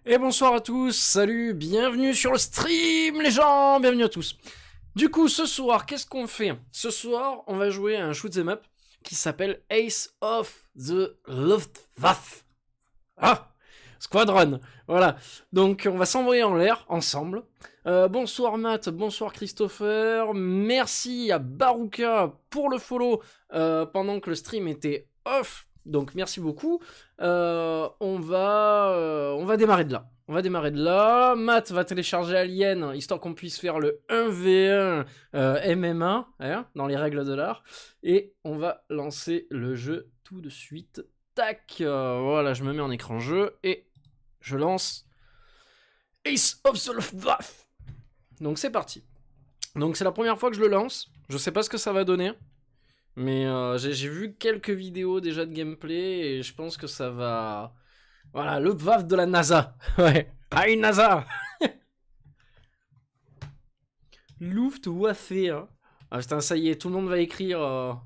Et bonsoir à tous, salut, bienvenue sur le stream les gens, bienvenue à tous. Du coup, ce soir, qu'est-ce qu'on fait? Ce soir, on va jouer à un shoot'em up qui s'appelle Ace of the Luftwaffe. Ah, Squadron, voilà. Donc, on va s'envoyer en l'air, ensemble. Bonsoir Matt, bonsoir Christopher, merci à Baruka pour le follow pendant que le stream était off. Donc merci beaucoup. On va démarrer de là. On va démarrer de là. Matt va télécharger Alien, histoire qu'on puisse faire le 1v1 MMA, hein, dans les règles de l'art. Et on va lancer le jeu tout de suite. Tac, voilà, je me mets en écran jeu et je lance Ace of the Luftwaffe. Donc c'est parti. Donc c'est la première fois que je le lance. Je sais pas ce que ça va donner. Mais j'ai vu quelques vidéos déjà de gameplay et je pense que ça va... Voilà, le Luftwaffe de la NASA. Ouais. Ah, une NASA. Luftwaffe, hein. Ah putain, ça y est, tout le monde va écrire...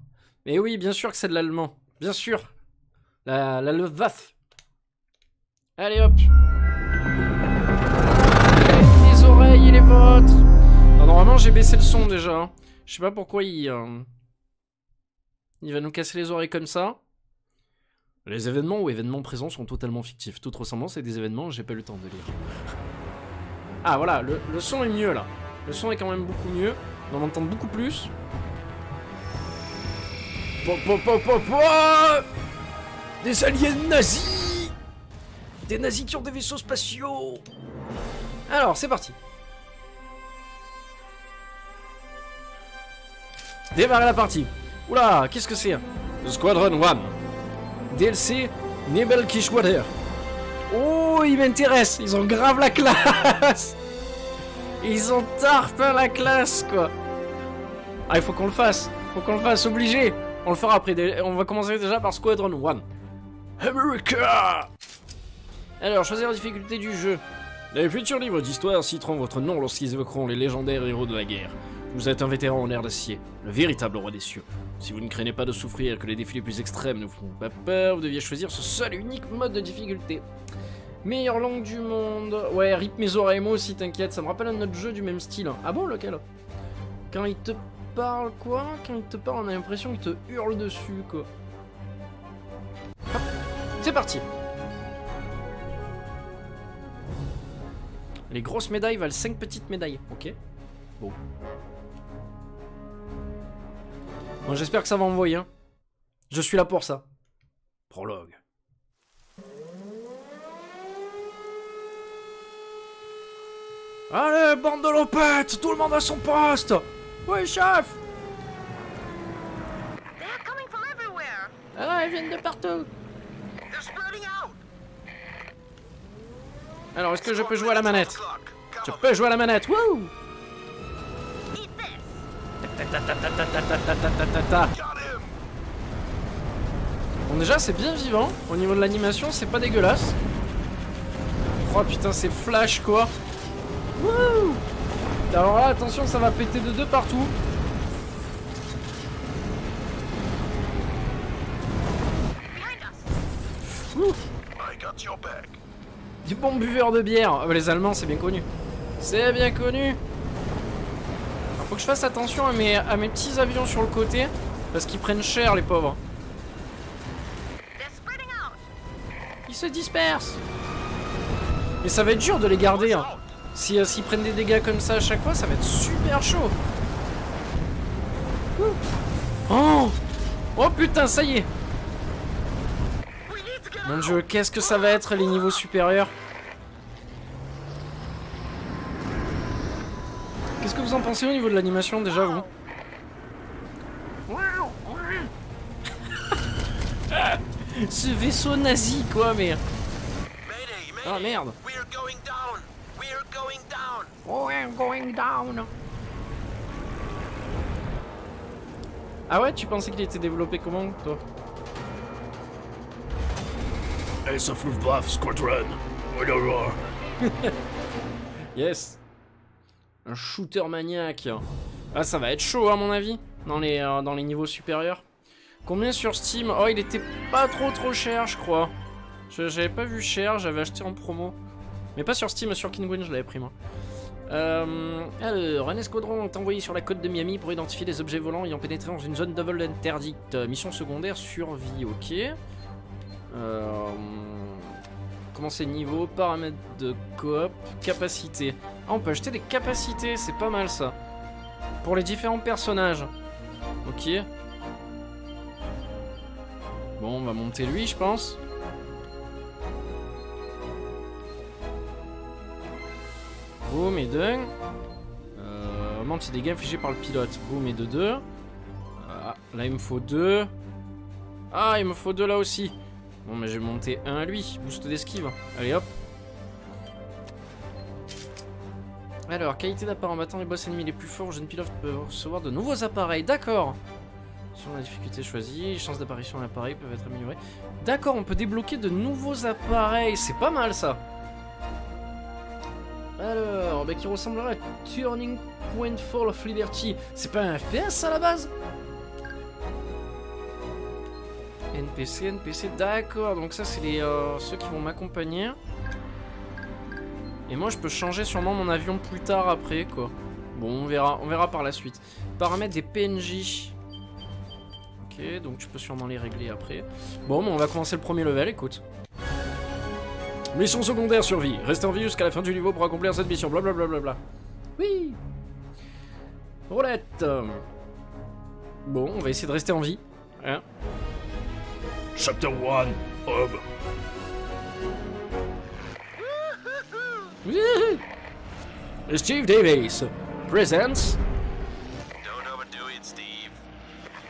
Mais oui, bien sûr que c'est de l'allemand. Bien sûr. La Luftwaffe. Allez hop. Les oreilles et les vôtres. Alors, normalement, j'ai baissé le son déjà. Hein. Je sais pas pourquoi il va nous casser les oreilles comme ça. Les événements ou événements présents sont totalement fictifs. Toute ressemblance est des événements, j'ai pas eu le temps de lire. Ah voilà, le son est mieux là. Le son est quand même beaucoup mieux. On entend beaucoup plus. Des aliens nazis! Des nazis qui ont des vaisseaux spatiaux! Alors, c'est parti. Démarrer la partie. Oula, qu'est-ce que c'est? Squadron 1. DLC Nebelkishwader. Oh, ils m'intéressent. Ils ont grave la classe. Ils ont tarpin la classe, quoi. Ah, il faut qu'on le fasse. Faut qu'on le fasse, obligé. On le fera après. On va commencer déjà par Squadron 1. America. Alors, choisir la difficulté du jeu. Les futurs livres d'histoire citeront votre nom lorsqu'ils évoqueront les légendaires héros de la guerre. Vous êtes un vétéran en air d'acier, le véritable roi des cieux. Si vous ne craignez pas de souffrir et que les défis les plus extrêmes ne vous font pas peur, vous deviez choisir ce seul et unique mode de difficulté. Meilleure langue du monde... Ouais, rip mes oreilles, moi aussi, t'inquiète, ça me rappelle un autre jeu du même style. Ah bon, lequel? Quand il te parle, quoi? Quand il te parle, on a l'impression qu'il te hurle dessus, quoi. Hop, c'est parti. Les grosses médailles valent 5 petites médailles, ok. Bon. Bon, j'espère que ça va envoyer. Hein. Je suis là pour ça. Prologue. Allez, bande de lopettes, tout le monde à son poste. Oui, chef. Ah, ils viennent de partout. Alors, est-ce que je peux jouer à la manette? Je peux jouer à la manette, wouh. Bon, déjà c'est bien vivant. Au niveau de l'animation, c'est pas dégueulasse. Oh putain, c'est flash quoi. Wouh. Alors là, attention, ça va péter de deux partout. Ouh. Du bon buveur de bière. Ah, bah, les Allemands, c'est bien connu. C'est bien connu. Faut que je fasse attention à mes petits avions sur le côté, parce qu'ils prennent cher les pauvres. Ils se dispersent. Mais ça va être dur de les garder. Hein. S'ils prennent des dégâts comme ça à chaque fois, ça va être super chaud. Oh, oh putain, ça y est. Mon dieu, qu'est-ce que ça va être les niveaux supérieurs? Qu'est-ce que vous en pensez au niveau de l'animation déjà, vous? Ce vaisseau nazi, quoi, mais... Ah, merde. We're going down. Ah ouais, tu pensais qu'il était développé comment, toi? Ace of Luftwaffe Squadron. Yes. Un shooter maniaque. Ah, ça va être chaud à mon avis, dans les niveaux supérieurs. Combien sur Steam? Oh, il était pas trop cher, je crois. J'avais pas vu cher, j'avais acheté en promo. Mais pas sur Steam, sur Kinguin, je l'avais pris moi. Alors, un escadron est envoyé sur la côte de Miami pour identifier des objets volants ayant pénétré dans une zone de vol interdite. Mission secondaire, survie, ok. Commencer niveau, paramètres de coop, capacité. Ah, on peut acheter des capacités, c'est pas mal ça. Pour les différents personnages. Ok. Bon, on va monter lui, je pense. Boum et d'un. Augmente les dégâts infligés par le pilote. Boum et de 2. Là, il me faut 2. Ah, il me faut 2 là aussi. Bon, mais je vais monter un à lui. Boost d'esquive. Allez, hop. Alors, qualité d'appareil en battant les boss ennemis les plus forts, jeune pilote peut recevoir de nouveaux appareils. D'accord. Sur la difficulté choisie, les chances d'apparition de l'appareil peuvent être améliorées. D'accord, on peut débloquer de nouveaux appareils. C'est pas mal ça. Alors, bah, qui ressemblerait à Turning Point Fall of Liberty. C'est pas un FPS à la base? NPC, d'accord. Donc ça, c'est les ceux qui vont m'accompagner. Et moi, je peux changer sûrement mon avion plus tard après, quoi. Bon, on verra par la suite. Paramètres des PNJ. Ok, donc tu peux sûrement les régler après. Bon, on va commencer le premier level, écoute. Mission secondaire survie. Restez en vie jusqu'à la fin du niveau pour accomplir cette mission. Blablabla. Oui. Roulette. Bon, on va essayer de rester en vie. Hein. Chapter 1, Bob. Steve Davis presents. Don't overdo it, Steve.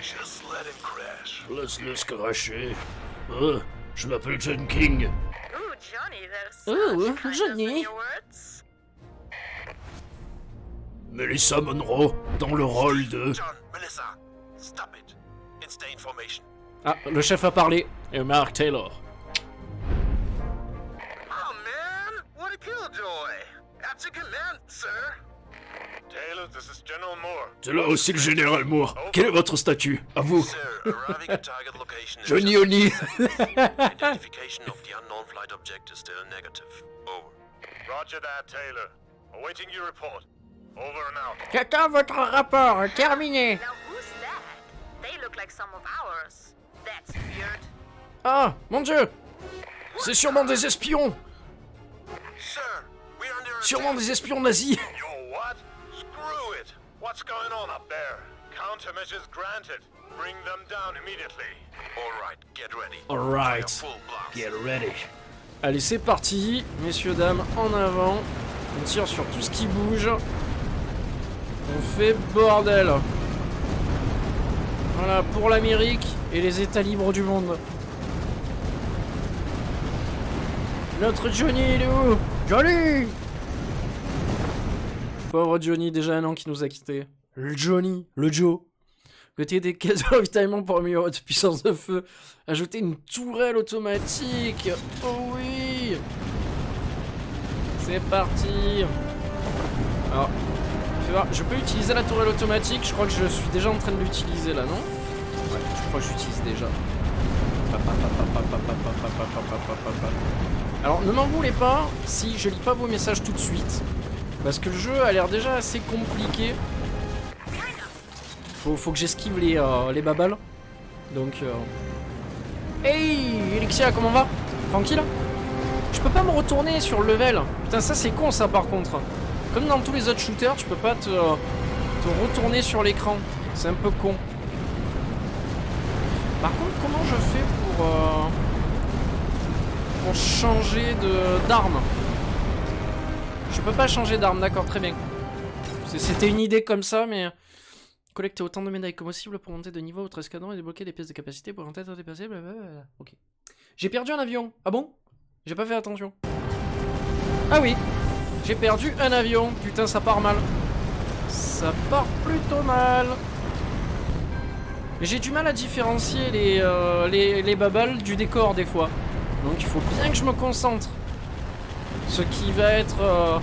Just let him crash. Laisse-le se cracher. Je m'appelle John King. Ooh, Johnny, there's Ooh, such kindness Johnny. in your words. Melissa Monroe dans le rôle de... John, Melissa, stop it. Stay in formation. Ah, le chef a parlé. Et Mark Taylor. Oh man, what a killjoy. That's a command, sir. Taylor, this is General Moore. C'est là aussi le général Moore. Quel est votre statut? À vous. Sir, arriving at target location is Johnny just Oni. identification of the unknown flight object is still negative. Over. Roger that, Taylor. Awaiting your report. Over and out. J'attends votre rapport. Terminé. Now who's that? They look like some of ours. That's weird. Ah, mon Dieu. C'est sûrement des espions. Sir, we're under Sûrement attack. des espions nazis. You're what? Screw it. What's going on up there? Countermeasures granted. Bring them down immediately. All right, get ready. Alright. Full blast. Get ready. Allez, c'est parti. Messieurs, dames, en avant. On tire sur tout ce qui bouge. On fait bordel. Voilà, pour l'Amérique et les États libres du monde. Notre Johnny, il est où? Johnny! Pauvre Johnny, déjà un an qui nous a quittés. Le Johnny, le Joe. Côté des caisses de ravitaillement pour améliorer de puissance de feu. Ajouter une tourelle automatique. Oh oui! C'est parti. Alors, fais voir, je peux utiliser la tourelle automatique. Je crois que je suis déjà en train de l'utiliser là, non? Ouais, je crois que j'utilise déjà. Alors, ne m'en voulez pas si je lis pas vos messages tout de suite. Parce que le jeu a l'air déjà assez compliqué. Faut que j'esquive les babales. Donc, Hey, Elixia, comment va? Tranquille? Je peux pas me retourner sur le level. Putain, ça c'est con ça par contre. Comme dans tous les autres shooters, tu peux pas te retourner sur l'écran. C'est un peu con. Par contre, comment je fais pour changer d'arme? Je peux pas changer d'arme, d'accord, très bien. C'était une idée comme ça, mais... Collecter autant de médailles que possible pour monter de niveau au 13 canons et débloquer des pièces de capacité pour être dépassé, blablabla. Ok. J'ai perdu un avion. Ah bon? J'ai pas fait attention. Ah oui, j'ai perdu un avion. Putain, ça part mal. Ça part plutôt mal. Mais j'ai du mal à différencier les babales du décor des fois. Donc il faut bien que je me concentre. Ce qui va être...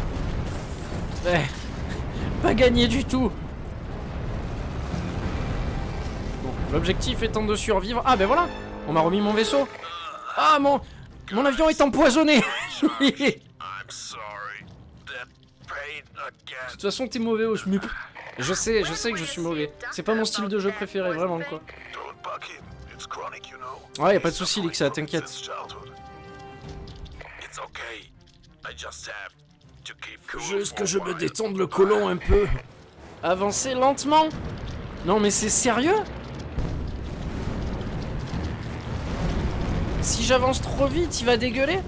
pas gagné du tout. Bon, l'objectif étant de survivre... Ah ben voilà, on m'a remis mon vaisseau. Ah mon avion est empoisonné. I'm sorry. That pain De again. toute façon, t'es mauvais au schmup. Je sais que je suis mauvais. C'est pas mon style de jeu préféré, vraiment, quoi. Don't buck him. It's chronic, you know. Ouais, y a pas de soucis, Lixa, t'inquiète. Since childhood. It's okay. I just have to keep cool Juste que for je a me while. détende le côlon un peu. Avancez lentement. Non, mais c'est sérieux? Si j'avance trop vite, il va dégueuler?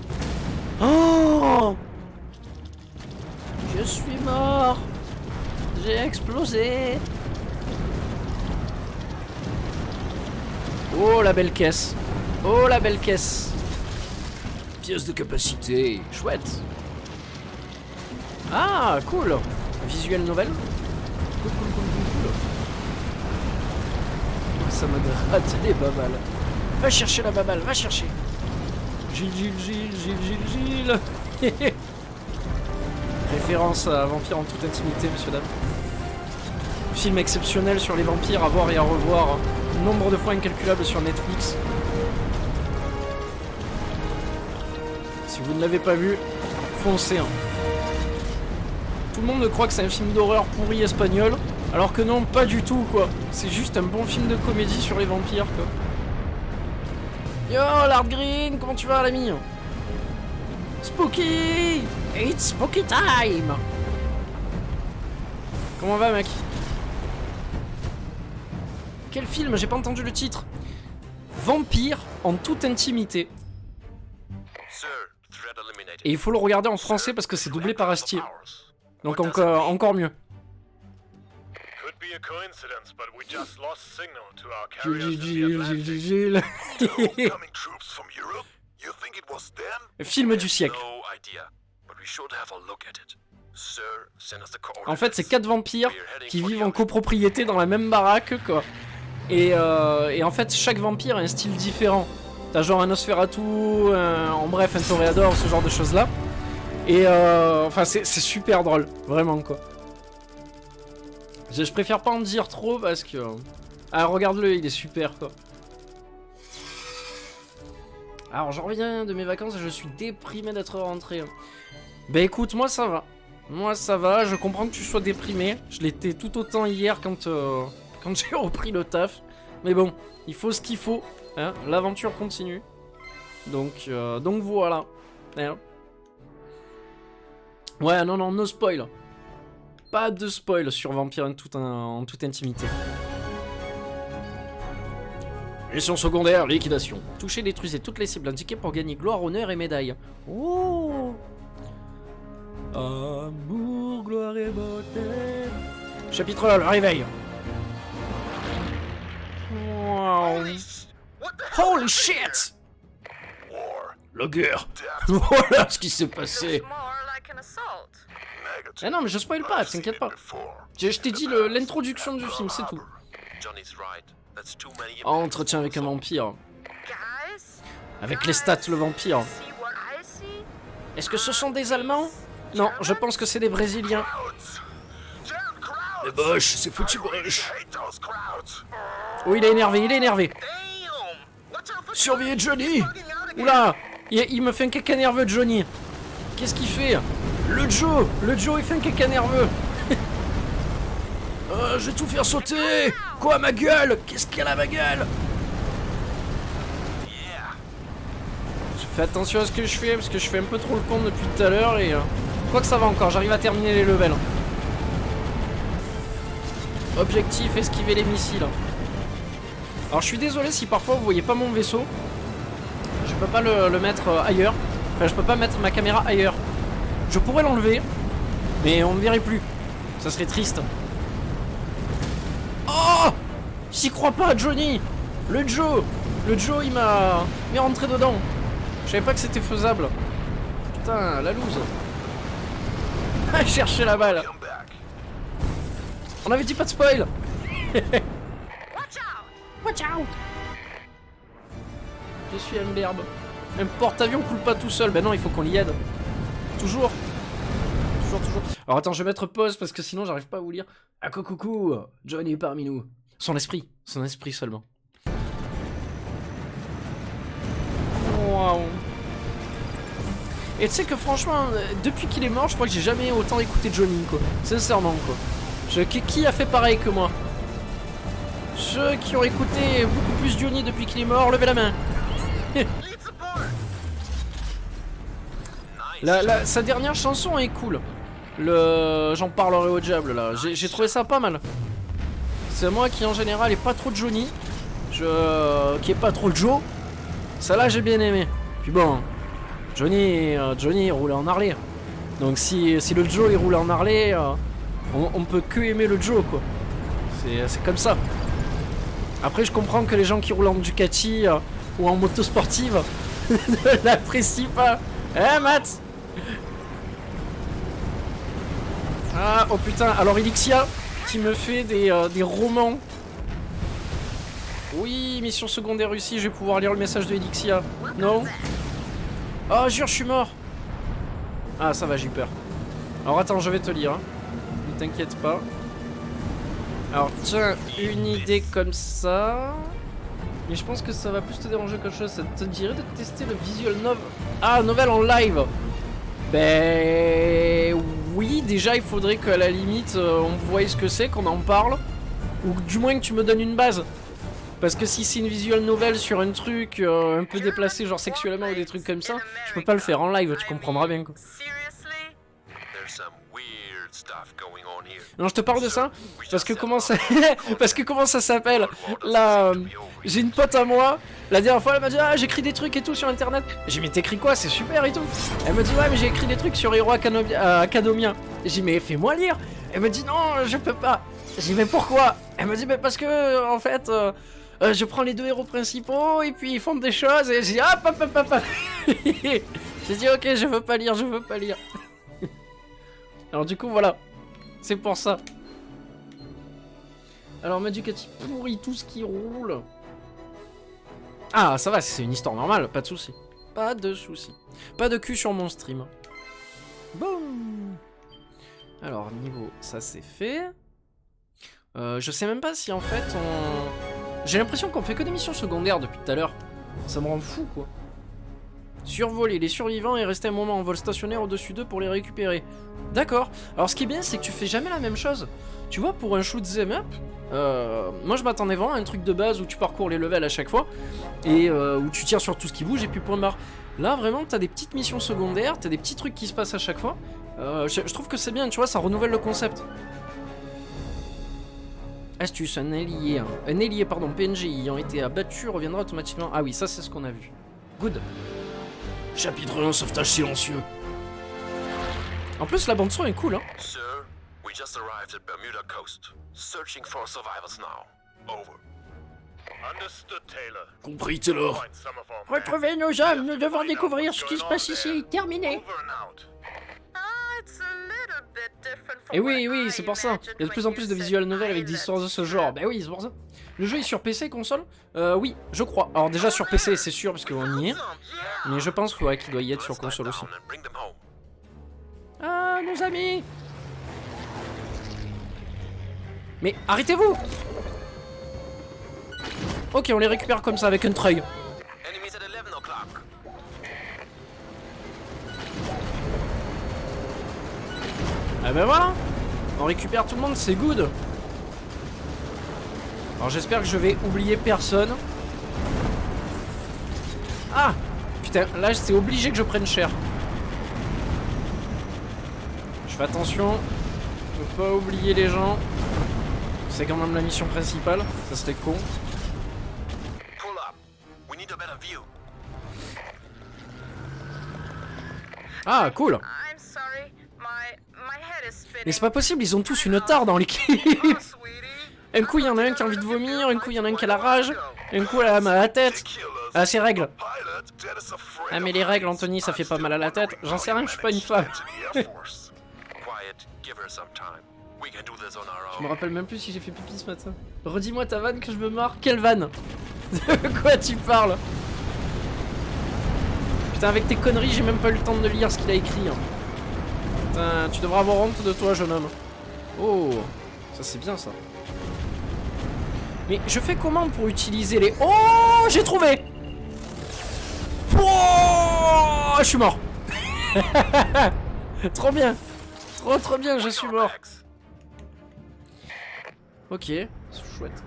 Oh! Je suis mort. J'ai explosé. Oh la belle caisse. Oh la belle caisse. Pièce de capacité. Chouette. Ah, cool. Visuel novel. Cool. Ça m'a gratté les babales. Va chercher la babale, va chercher. Gilles. Référence à Vampire en toute intimité, monsieur dame. Film exceptionnel sur les vampires à voir et à revoir. Nombre de fois incalculable sur Netflix. Si vous ne l'avez pas vu, foncez. Hein. Tout le monde croit que c'est un film d'horreur pourri espagnol, alors que non, pas du tout, quoi. C'est juste un bon film de comédie sur les vampires, quoi. Yo, Lard Green, comment tu vas, l'ami? Spooky! It's spooky time! Comment va, mec? Quel film? J'ai pas entendu le titre. Vampire en toute intimité. Sir, threat eliminated. Et il faut le regarder en français parce que c'est doublé par Astier. Donc encore mieux. Could be a coincidence, but we just lost signal to our carriers in the Atlantic. Gilles. Coming troops from Europe? You think it was them? Film du siècle. No idea, but we should have a look at it. Sir, send us the coordinates. En fait, c'est 4 vampires qui vivent en copropriété dans la même baraque, quoi. Et en fait, chaque vampire a un style différent. T'as genre un Nosferatu, en bref, un Toréador, ce genre de choses-là. Et enfin, c'est super drôle, vraiment, quoi. Je préfère pas en dire trop parce que... Ah, regarde-le, il est super, quoi. Alors, je reviens de mes vacances et je suis déprimé d'être rentré. Bah écoute, moi ça va. Moi ça va, je comprends que tu sois déprimé. Je l'étais tout autant hier quand j'ai repris le taf. Mais bon, il faut ce qu'il faut. Hein, l'aventure continue. Donc voilà. Hein. Ouais, non, no spoil. Pas de spoil sur Vampire en toute intimité. Mission secondaire, liquidation. Touchez, détruisez toutes les cibles indiquées pour gagner gloire, honneur et médaille. Oh! Amour, gloire et beauté. Chapitre là, le réveil. Wow. What the hell? Holy shit! War. La guerre. Death. Voilà ce qui s'est Looks passé. more like an assault. Negative. Ah non, mais je spoil pas, I've seen t'inquiète it pas. before. Je t'ai dit l'introduction du film, c'est tout. Johnny's right. That's too many Entretien avec un vampire. Guys? Avec les stats, le vampire. See what I see? Est-ce que ce sont des Allemands? Non, je pense que c'est des Brésiliens. crowds. Jared Les crowds. boches, c'est foutu boche. Hate those crowds. Oh, il est énervé, il est énervé. Damn. Watch out for Surveillez Johnny. bugging out again. Oula, il me fait un caca nerveux, Johnny. Qu'est-ce qu'il fait? Le Joe, il fait un caca nerveux. Je vais tout faire sauter. Quoi, ma gueule? Qu'est-ce qu'elle a, ma gueule? Yeah. Je fais attention à ce que je fais parce que je fais un peu trop le con depuis tout à l'heure et quoi que ça va encore, j'arrive à terminer les levels. Objectif, esquiver les missiles. Alors je suis désolé si parfois vous voyez pas mon vaisseau. Je peux pas le mettre ailleurs. Enfin, je peux pas mettre ma caméra ailleurs. Je pourrais l'enlever, mais on ne verrait plus. Ça serait triste. Oh! J'y crois pas, Johnny! Le Joe, il m'a mis rentré dedans. Je savais pas que c'était faisable. Putain, la loose. Ah, chercher la balle. Come back. On avait dit pas de spoil. Watch out! Watch out! Je suis un berbe. Un porte-avions coule pas tout seul. Ben non, il faut qu'on l'y aide. Toujours. Alors attends, je vais mettre pause parce que sinon j'arrive pas à vous lire. Ah coucou, Johnny est parmi nous. Son esprit seulement. Waouh. Et tu sais que franchement, depuis qu'il est mort, je crois que j'ai jamais autant écouté Johnny, quoi. Sincèrement, quoi. Qui a fait pareil que moi? Ceux qui ont écouté beaucoup plus Johnny depuis qu'il est mort, levez la main. Sa dernière chanson est cool. J'en parlerai au diable là. J'ai trouvé ça pas mal. C'est moi qui en général est pas trop Johnny. Qui est pas trop Joe. Ça là j'ai bien aimé. Puis bon, Johnny il roulait en Harley. Donc si le Joe il roule en Harley, on peut que aimer le Joe quoi. C'est comme ça. Après je comprends que les gens qui roulent en Ducati ou en moto sportive ne l'apprécient pas. Eh Matt. Ah oh putain, alors Elixia qui me fait des romans. Oui, mission secondaire réussie, je vais pouvoir lire le message de Elixia. Non? Oh jure, je suis mort. Ah ça va, j'ai peur. Alors attends, je vais te lire. Hein. Ne t'inquiète pas. Alors tiens, une idée comme ça. Mais je pense que ça va plus te déranger qu'autre chose. Ça te dirait de tester le visual novel. Ah, novel en live. Ben oui, déjà il faudrait qu'à la limite on voie ce que c'est, qu'on en parle. Ou du moins que tu me donnes une base. Parce que si c'est une visual novel sur un truc un peu déplacé, genre sexuellement ou des trucs comme ça, je peux pas le faire en live, tu comprendras bien quoi. Non, je te parle de ça parce que comment ça s'appelle là, j'ai une pote à moi. La dernière fois elle m'a dit ah j'écris des trucs et tout sur internet. J'ai dit mais t'écris quoi, c'est super et tout. Elle me dit ouais mais j'ai écrit des trucs sur Hero Academia. J'ai dit mais fais-moi lire. Elle me dit non je peux pas. J'ai dit mais pourquoi. Elle me dit mais parce que en fait je prends les deux héros principaux et puis ils font des choses et j'ai dit ah papa. J'ai dit ok je veux pas lire. Alors du coup voilà. C'est pour ça. Alors Maducati pourrit tout ce qui roule. Ah ça va, c'est une histoire normale, pas de soucis. Pas de soucis. Pas de cul sur mon stream. Boum. Alors niveau, ça c'est fait. Je sais même pas si en fait on... J'ai l'impression qu'on fait que des missions secondaires depuis tout à l'heure. Ça me rend fou quoi. Survoler les survivants et rester un moment en vol stationnaire au-dessus d'eux pour les récupérer. D'accord. Alors ce qui est bien c'est que tu fais jamais la même chose. Tu vois pour un shoot 'em up, moi je m'attendais vraiment à un truc de base où tu parcours les levels à chaque fois et où tu tires sur tout ce qui bouge et puis point barre. Là vraiment t'as des petites missions secondaires, t'as des petits trucs qui se passent à chaque fois. Je trouve que c'est bien, tu vois, ça renouvelle le concept. Astuce, un allié pardon, PNJ ayant été abattu reviendra automatiquement. Ah oui, ça c'est ce qu'on a vu. Good. Chapitre 1, sauvetage silencieux. En plus la bande son est cool hein. Sir, we just arrived at Bermuda Coast. Searching for survivors now. Over. Understood, Taylor. Compris, Taylor. Find some of our Retrouvez nos hommes, nous devons découvrir ce qui se passe ici. Terminé. over and out. Et oui, c'est pour ça. Il y a de plus en plus de visual novels avec des histoires de ce genre. Bah oui, c'est pour ça. Le jeu est sur PC, console oui, je crois. Alors déjà sur PC, c'est sûr, parce qu'on y est. Mais je pense ouais, qu'il doit y être sur console aussi. Ah, nos amis. Mais arrêtez-vous. Ok, on les récupère comme ça, avec un treuil. Ah ben voilà. On récupère tout le monde, c'est good. Alors j'espère que je vais oublier personne. Ah putain, là c'est obligé que je prenne cher. Je fais attention. Je peux pas oublier les gens. C'est quand même la mission principale. Ça serait con. Ah cool. Mais c'est pas possible, ils ont tous une tare dans l'équipe. Un coup il y en a un qui a envie de vomir, un coup il y en a un qui a la rage, un coup elle a mal à la tête. Ah ces règles. Ah mais les règles Anthony ça fait pas mal à la tête. J'en sais rien, je suis pas une femme. Je me rappelle même plus si j'ai fait pipi ce matin. Redis-moi ta vanne que je me marre. Quelle vanne? De quoi tu parles? Putain avec tes conneries j'ai même pas eu le temps de lire ce qu'il a écrit hein. Putain, tu devras avoir honte de toi jeune homme. Oh, ça c'est bien ça. Mais je fais comment pour utiliser les... Oh, j'ai trouvé. Oh, je suis mort. Trop bien. Trop bien, je suis mort. Ok, c'est chouette.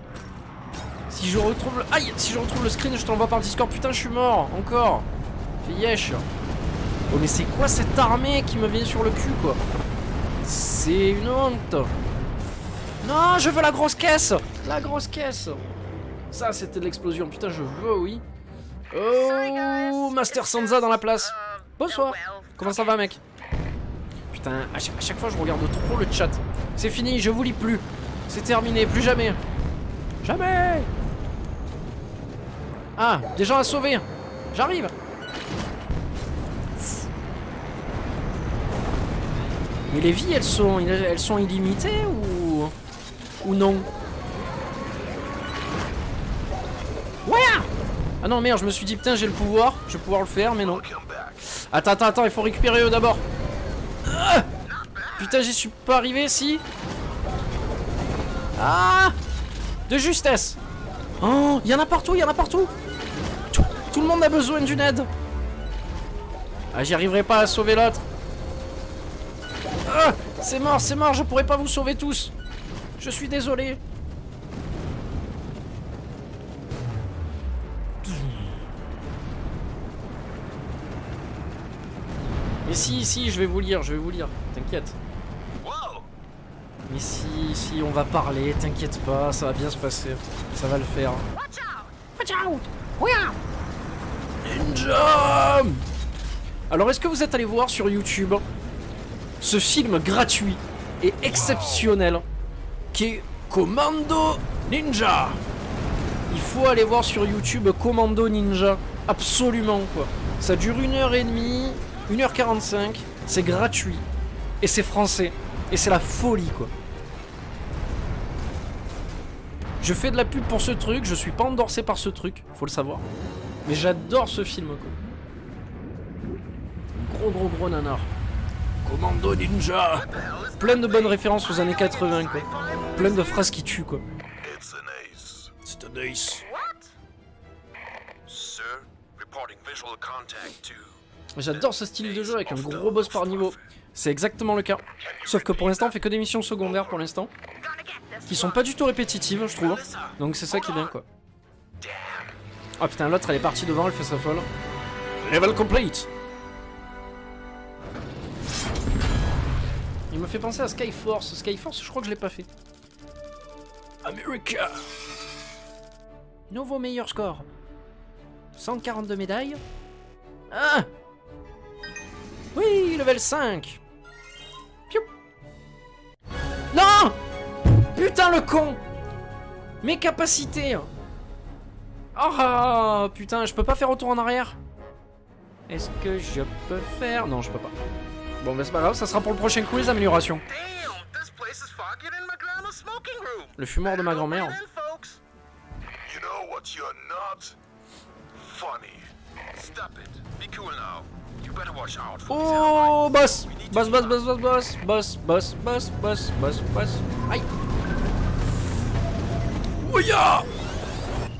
Si je retrouve le... Aïe, si je retrouve le screen, je t'envoie par Discord. Putain, je suis mort, encore. Fais yesh. Oh, mais c'est quoi cette armée qui me vient sur le cul, quoi? C'est une honte. Non, je veux la grosse caisse. La grosse caisse. Ça, c'était de l'explosion. Putain, je veux, oui. Oh, Master Sansa dans la place. Bonsoir. Comment ça va, mec? Putain, à chaque fois, je regarde trop le chat. C'est fini, je vous lis plus. C'est terminé, plus jamais. Jamais. Ah, des gens à sauver. J'arrive. Mais les vies, elles sont illimitées ou non? Ouais. Ah non, merde, je me suis dit, putain, j'ai le pouvoir. Je vais pouvoir le faire, mais non. Attends, il faut récupérer eux d'abord. Ah, putain, j'y suis pas arrivé, si. Ah, de justesse. Oh, il y en a partout, Tout le monde a besoin d'une aide. Ah, j'y arriverai pas à sauver l'autre. Ah, c'est mort, je pourrais pas vous sauver tous. Je suis désolé. Mais si, je vais vous lire, t'inquiète. Mais si, on va parler, t'inquiète pas, ça va bien se passer. Ça va le faire. Watch out! Yeah! Ninja! Alors, est-ce que vous êtes allé voir sur YouTube ce film gratuit et exceptionnel qui est Commando Ninja? Il faut aller voir sur YouTube Commando Ninja. Absolument, quoi. Ça dure 1h30, 1h45. C'est gratuit. Et c'est français. Et c'est la folie, quoi. Je fais de la pub pour ce truc, je suis pas endorsé par ce truc, faut le savoir. Mais j'adore ce film, quoi. Gros nanar. Commando Ninja. Plein de bonnes références aux années 80, quoi. Plein de phrases qui tuent, quoi. C'est un ace. J'adore ce style de jeu avec un gros boss par niveau. C'est exactement le cas. Sauf que pour l'instant, on fait que des missions secondaires pour l'instant. Qui sont pas du tout répétitives, je trouve. Donc c'est ça qui est bien, quoi. Oh putain, l'autre elle est partie devant, elle fait sa folle. Level complete. Il me fait penser à Skyforce. Skyforce, je crois que je l'ai pas fait. America. Nouveau meilleur score. 142 médailles. Ah. Oui, level 5. Piou. Non. Putain, le con. Mes capacités. Oh putain, je peux pas faire retour en arrière. Est-ce que je peux faire... Non, je peux pas. Bon, bah c'est pas grave, ça sera pour le prochain coup, les améliorations. Le fumoir de ma grand-mère. Oh, boss. Boss. Aïe. Ouya.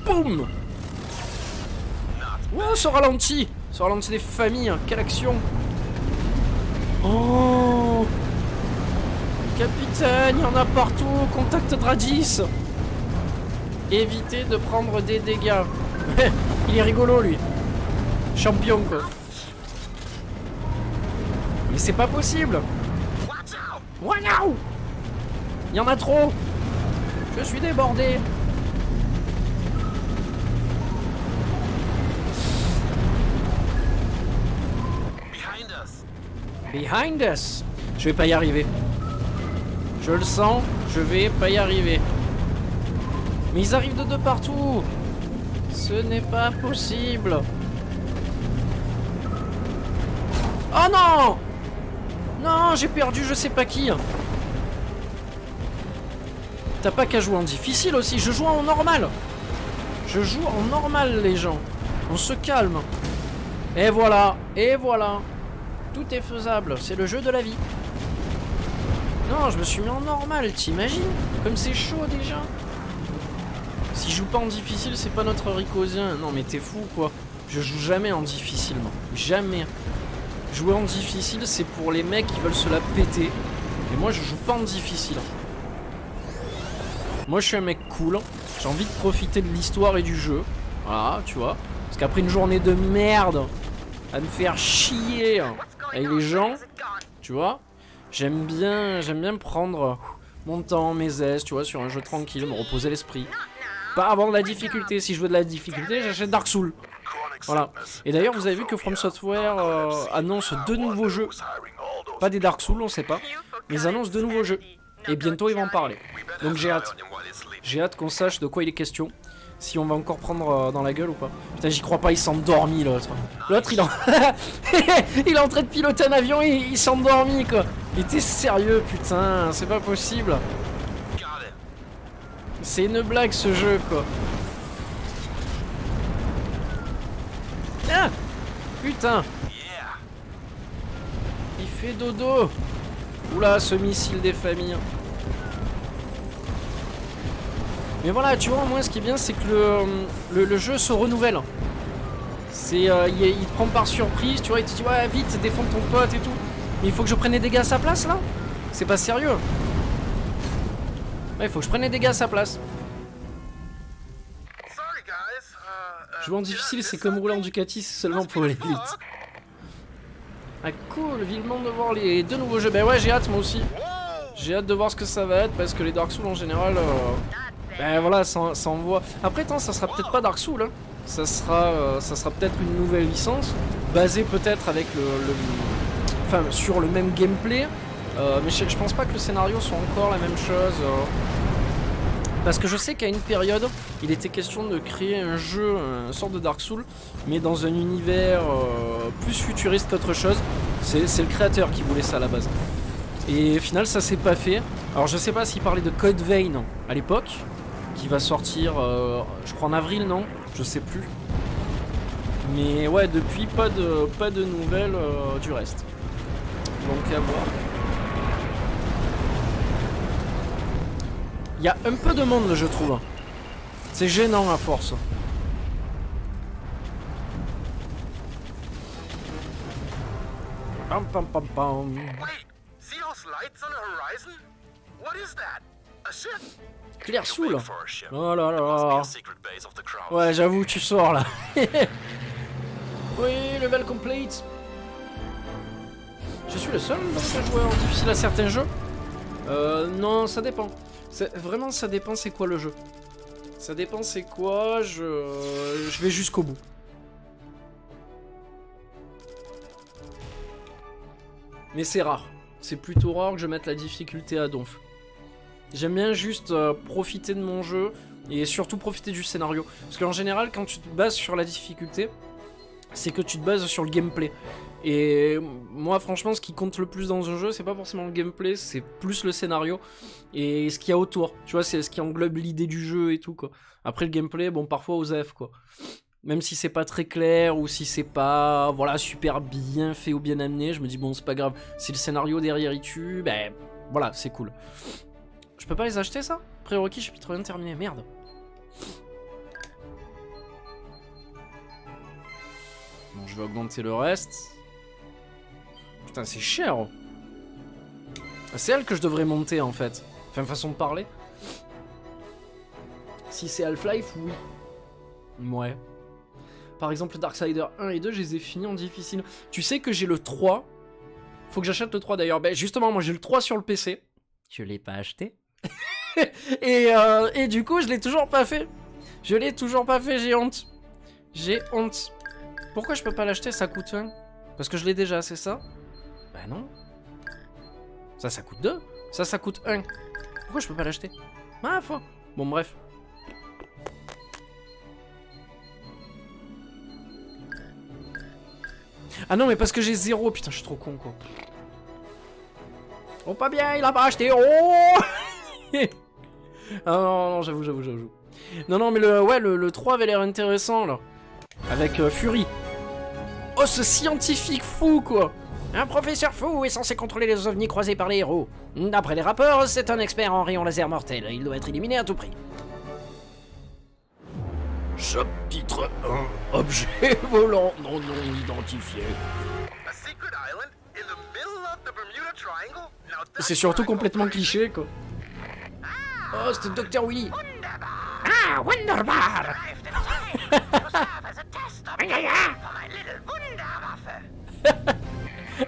Boum. Oh, ce ralenti des familles, hein. Quelle action. Oh. Capitaine, il y en a partout. Contact Dradis. Évitez de prendre des dégâts. Il est rigolo, lui. Champion, quoi. Mais c'est pas possible. Wow. Il y en a trop. Je suis débordé. Behind us. Je vais pas y arriver. Je le sens, je vais pas y arriver. Mais ils arrivent de partout. Ce n'est pas possible. Oh non. Non, j'ai perdu je sais pas qui. T'as pas qu'à jouer en difficile aussi, je joue en normal. Je joue en normal, les gens. On se calme. Et voilà. Tout est faisable, c'est le jeu de la vie. Non, je me suis mis en normal, t'imagines? Comme c'est chaud déjà. Si je joue pas en difficile, c'est pas notre ricosien. Non mais t'es fou quoi. Je joue jamais en difficile, moi. Jamais. jouer en difficile, c'est pour les mecs qui veulent se la péter. Et moi, je joue pas en difficile. Moi, je suis un mec cool. J'ai envie de profiter de l'histoire et du jeu. Voilà, tu vois. Parce qu'après une journée de merde, à me faire chier avec les gens, tu vois, j'aime bien prendre mon temps, mes aises, tu vois, sur un jeu tranquille, me reposer l'esprit. Pas avant de la difficulté. Si je veux de la difficulté, j'achète Dark Souls. Voilà. Et d'ailleurs, vous avez vu que From Software annonce 2 nouveaux jeux. Pas des Dark Souls, on sait pas. Mais ils annoncent 2 nouveaux jeux. Et bientôt, ils vont en parler. Donc j'ai hâte. J'ai hâte qu'on sache de quoi il est question. Si on va encore prendre dans la gueule ou pas. Putain, j'y crois pas, il s'est endormi l'autre. L'autre, il il est en train de piloter un avion et il s'est endormi quoi. Il était sérieux, putain, c'est pas possible. C'est une blague ce jeu quoi. Ah, putain. Il fait dodo. Oula, ce missile des familles. Mais voilà, tu vois, moi ce qui est bien, c'est que le jeu se renouvelle. C'est, il te prend par surprise, tu vois, il te dit ouais, vite, défends ton pote et tout. Mais il faut que je prenne les dégâts à sa place là. C'est pas sérieux. Ouais, il faut que je prenne les dégâts à sa place. Jouer en difficile, c'est comme rouler en Ducati, c'est seulement pour l'élite. Ah cool, vivement de voir les 2 nouveaux jeux. Ben ouais, j'ai hâte moi aussi. J'ai hâte de voir ce que ça va être parce que les Dark Souls en général, ben voilà, ça envoie. Après, attends, ça sera peut-être pas Dark Souls, hein. Ça sera peut-être une nouvelle licence basée peut-être avec enfin sur le même gameplay. Mais je pense pas que le scénario soit encore la même chose. Parce que je sais qu'à une période, il était question de créer un jeu, une sorte de Dark Souls, mais dans un univers plus futuriste qu'autre chose. C'est le créateur qui voulait ça à la base. Et au final, ça s'est pas fait. Alors je sais pas s'il parlait de Code Vein à l'époque, qui va sortir, je crois en avril, non? Je sais plus. Mais ouais, depuis, pas de nouvelles du reste. Donc à voir. Il y a un peu de monde, je trouve. C'est gênant à force. Pam pam pam pam. Wait, see those lights on the horizon? What is that? A ship? Claire Soul. Oh là là. Ouais, j'avoue, tu sors là. Oui, level complete. Je suis le seul joueur difficile à certains jeux. Non, ça dépend. Vraiment, ça dépend c'est quoi le jeu. Ça dépend c'est quoi, je vais jusqu'au bout. Mais c'est rare. C'est plutôt rare que je mette la difficulté à donf. J'aime bien juste profiter de mon jeu et surtout profiter du scénario. Parce qu'en général, quand tu te bases sur la difficulté, c'est que tu te bases sur le gameplay. Et moi, franchement, ce qui compte le plus dans un jeu, c'est pas forcément le gameplay, c'est plus le scénario et ce qu'il y a autour. Tu vois, c'est ce qui englobe l'idée du jeu et tout, quoi. Après, le gameplay, bon, parfois aux F, quoi. Même si c'est pas très clair ou si c'est pas, voilà, super bien fait ou bien amené, je me dis, bon, c'est pas grave. Si le scénario derrière il tue, ben, voilà, c'est cool. Je peux pas les acheter, ça? Prérequis, chapitre 1 terminé, merde. Bon, je vais augmenter le reste. Putain, c'est cher. C'est elle que je devrais monter, en fait. Enfin, façon de parler. Si c'est Half-Life, oui. Ouais. Par exemple, Darksider 1 et 2, je les ai finis en difficile. Tu sais que j'ai le 3. Faut que j'achète le 3 d'ailleurs. Ben, justement, moi j'ai le 3 sur le PC. Je l'ai pas acheté. et du coup, je l'ai toujours pas fait. Je l'ai toujours pas fait, j'ai honte. J'ai honte. Pourquoi je peux pas l'acheter? Ça coûte 1. Parce que je l'ai déjà, c'est ça? Bah non. Ça coûte 2. Ça coûte 1. Pourquoi je peux pas l'acheter? Ah, foi. Bon, bref. Ah non, mais parce que j'ai 0. Putain, je suis trop con, quoi. Oh, pas bien, il a pas acheté. Oh. Ah non, j'avoue. Non, mais le 3 avait l'air intéressant, là. Avec Fury. Oh, ce scientifique fou, quoi. Un professeur fou est censé contrôler les ovnis croisés par les héros. D'après les rapports, c'est un expert en rayons laser mortels. Il doit être éliminé à tout prix. Chapitre 1. Objet volant non identifié. A secret angle. Now C'est that's surtout what I call complètement crazy. cliché, quoi. Oh, c'était Dr. Willy. Ah, wunderbar. Arrived in time to serve as a test object for my little Wunderwaffe.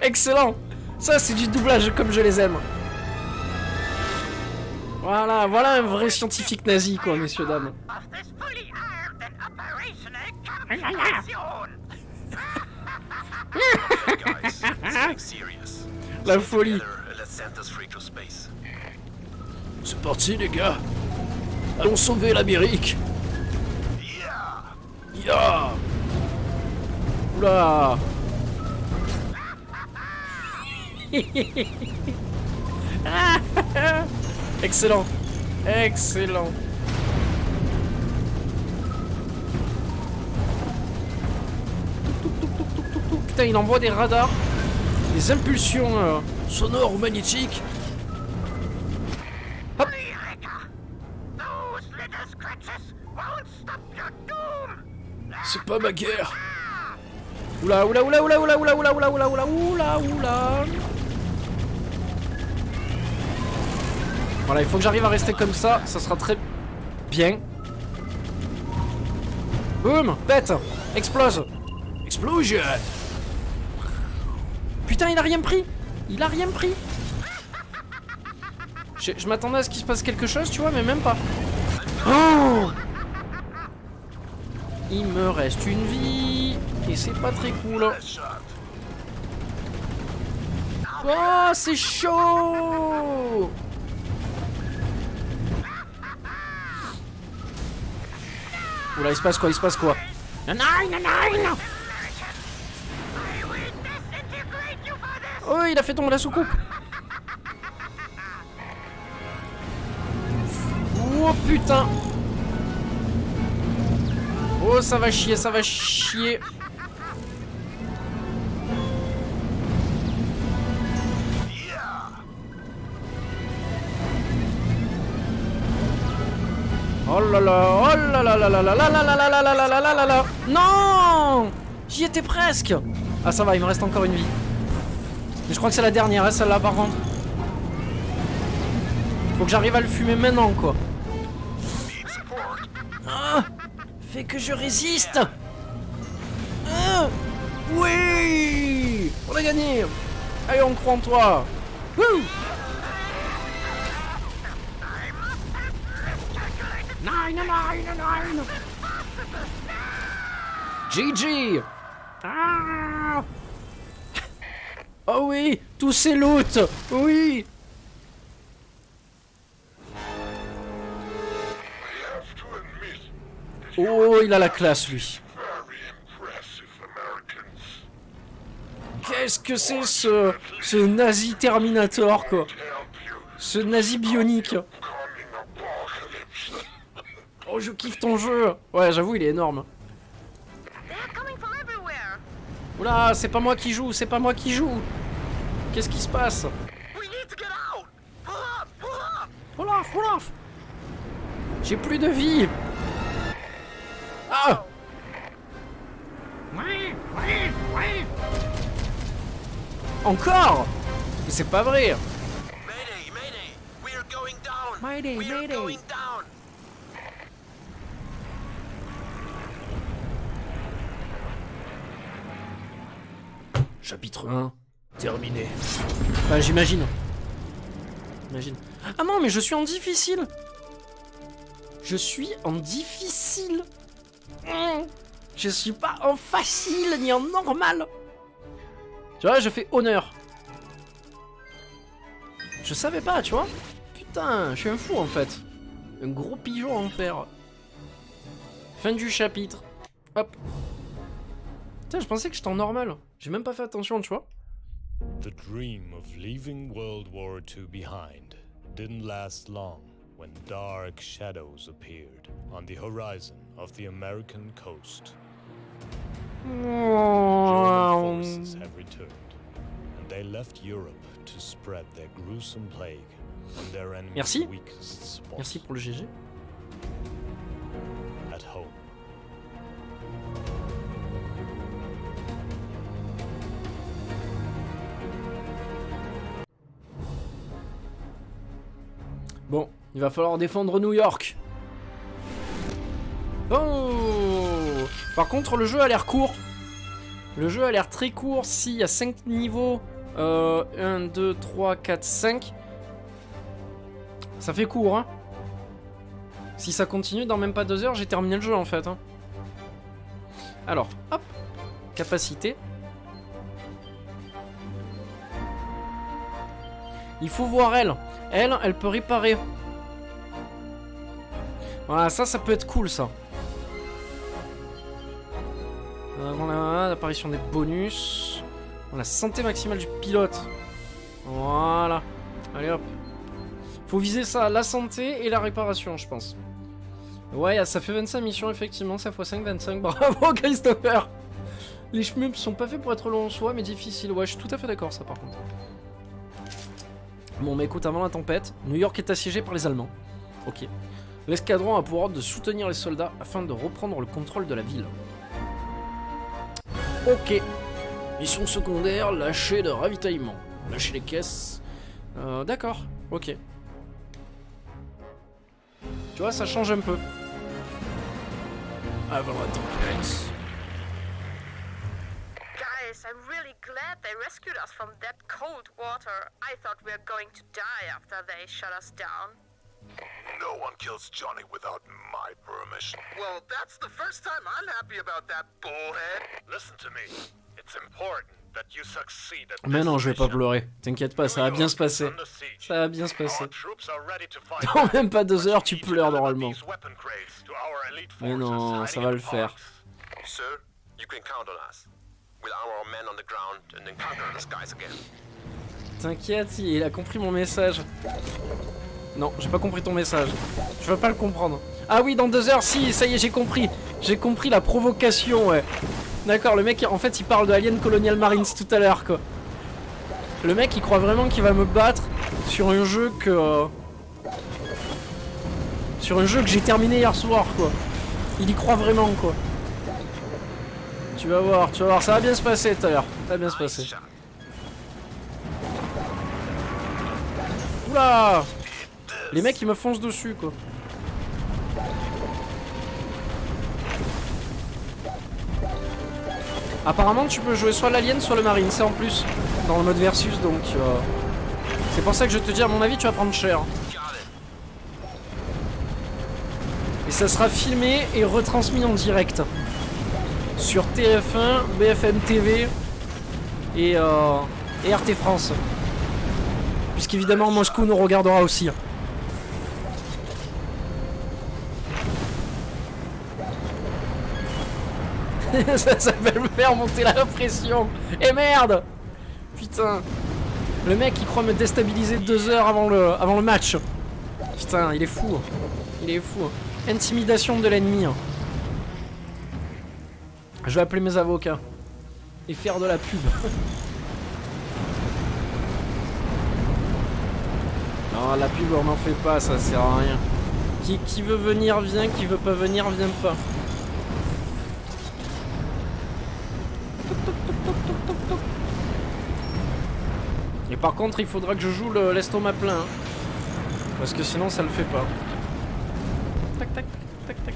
Excellent. Ça, c'est du doublage comme je les aime. Voilà, voilà un vrai scientifique nazi, quoi, messieurs, dames. Of this fully armed and operational camouflagation. Guys, it's getting serious. La Stay folie. together and let's send us free to space. C'est parti, les gars. Allons sauver l'Amérique. Yeah! Ya. Oula. Excellent. Excellent. Putain, il envoie des radars, des impulsions sonores ou magnétiques. Hop. Eureka! Those little scratches won't stop your doom. C'est pas ma guerre. Oula, oula, oula, oula, oula, oula, oula, oula, oula, oula, oula, oula. Voilà, il faut que j'arrive à rester comme ça sera très bien. Boum, pète, explose. Explosion. Putain, il a rien pris. Il a rien pris. Je m'attendais à ce qu'il se passe quelque chose, tu vois, mais même pas. Oh! Il me reste une vie. Et c'est pas très cool. Oh, c'est chaud! Oula, il se passe quoi? Il se passe quoi? Oh, il a fait tomber la soucoupe. Oh putain. Oh, ça va chier, ça va chier. Oh là là, oh là là là là là là là là là là là là là là là. Non! J'y étais presque. Ah ça va, il me reste encore une vie. Mais je crois que c'est la dernière, hein, celle-là par contre. Faut que j'arrive à le fumer maintenant, quoi. Ah! Fais que je résiste! Ah! Oui! On a gagné! Allez, on croit en toi! Wouh! GG! Ah! Oh oui! Tous ces loots! Oui! Oh, il a la classe, lui. Qu'est-ce que c'est ce nazi Terminator, quoi? Ce nazi bionique. Oh, je kiffe ton jeu. Ouais, j'avoue, il est énorme. They're coming from everywhere. Oula, c'est pas moi qui joue, c'est pas moi qui joue. Qu'est-ce qui se passe? We need to get out. Pull up, pull up. Olaf, Olaf! J'ai plus de vie. Ah! Encore? Mais c'est pas vrai. Mayday, mayday! We're going down! Mayday, We're mayday. going down! Chapitre 1, terminé. Bah j'imagine. Imagine. Ah non, mais je suis en difficile. Je suis en difficile. Je suis pas en facile ni en normal. Tu vois, je fais honneur. Je savais pas, tu vois. Putain, je suis un fou en fait. Un gros pigeon en fer. Fin du chapitre. Hop. Putain, je pensais que j'étais en normal. J'ai même pas fait attention, tu vois. The dream of leaving World War II behind didn't last long when dark shadows appeared on the horizon of the American coast. German forces have returned, and they left Europe to spread their gruesome plague on their enemy's Merci. weakest spots Merci pour le GG. at home. Bon, il va falloir défendre New York. Oh! Par contre, le jeu a l'air court. Le jeu a l'air très court. S'il y a 5 niveaux, 1, 2, 3, 4, 5. Ça fait court, hein. Si ça continue, dans même pas 2 heures, j'ai terminé le jeu en fait. Hein. Alors, hop. Capacité. Il faut voir elle. Elle peut réparer. Voilà, ça peut être cool, ça. Voilà, l'apparition des bonus. La santé maximale du pilote. Voilà. Allez, hop. Faut viser ça, la santé et la réparation, je pense. Ouais, ça fait 25 missions, effectivement. Ça x 5, 25. Bravo, Christopher. Les shmups sont pas faits pour être longs en soi, mais difficiles. Ouais, je suis tout à fait d'accord, ça, par contre. Bon, mais écoute, avant la tempête, New York est assiégée par les Allemands. Ok. L'escadron a pour ordre de soutenir les soldats afin de reprendre le contrôle de la ville. Ok. Mission secondaire, lâcher de ravitaillement. Lâcher les caisses. D'accord, ok. Tu vois, ça change un peu. Avant la tempête. Guys, I'm really glad they rescued us from that cold water. I thought we were going to die after they shut us down. No one kills Johnny without my permission. Well, that's the first time I'm happy about that, bullhead. Listen to me. It's important that you succeed at Mais non, this je vais pas mission. pleurer. T'inquiète pas, ça va bien se passer. Under siege. Ça va bien se passer. Our troops are ready to fight Dans back. même pas 2 heures, tu We need to pleures deliver normalement. these weapon crates to our elite Mais forces non, hiding ça va in le the faire. parks. Sir, you can count on us. We'll armor our men on the ground and then conquer the skies again. T'inquiète, il a compris mon message. Non, j'ai pas compris ton message. Je veux pas le comprendre. Ah oui, dans 2 heures, si, ça y est, j'ai compris. J'ai compris la provocation, ouais. D'accord, le mec, en fait, il parle de Alien Colonial Marines tout à l'heure, quoi. Le mec, il croit vraiment qu'il va me battre sur un jeu que... sur un jeu que j'ai terminé hier soir, quoi. Il y croit vraiment, quoi. Tu vas voir, ça va bien se passer tout à l'heure. Ça va bien se passer. Nice shot. Oula! Les mecs, ils me foncent dessus, quoi. Apparemment, tu peux jouer soit l'Alien, soit le Marine, c'est en plus. Dans le mode versus, donc... c'est pour ça que je te dis, à mon avis, tu vas prendre cher. Got it. Et ça sera filmé et retransmis en direct. Sur TF1, BFM TV et RT France. Puisqu'évidemment, Moscou nous regardera aussi. Ça va me faire monter la pression. Et merde! Putain. Le mec il croit me déstabiliser 2 heures avant le match. Putain, il est fou. Il est fou. Intimidation de l'ennemi. Je vais appeler mes avocats. Et faire de la pub. Non, la pub on n'en fait pas, ça sert à rien. Qui veut venir vient, qui veut pas venir vient pas. Et par contre, il faudra que je joue l'estomac plein. Hein. Parce que sinon, ça le fait pas. Tac, tac, tac, tac, tac.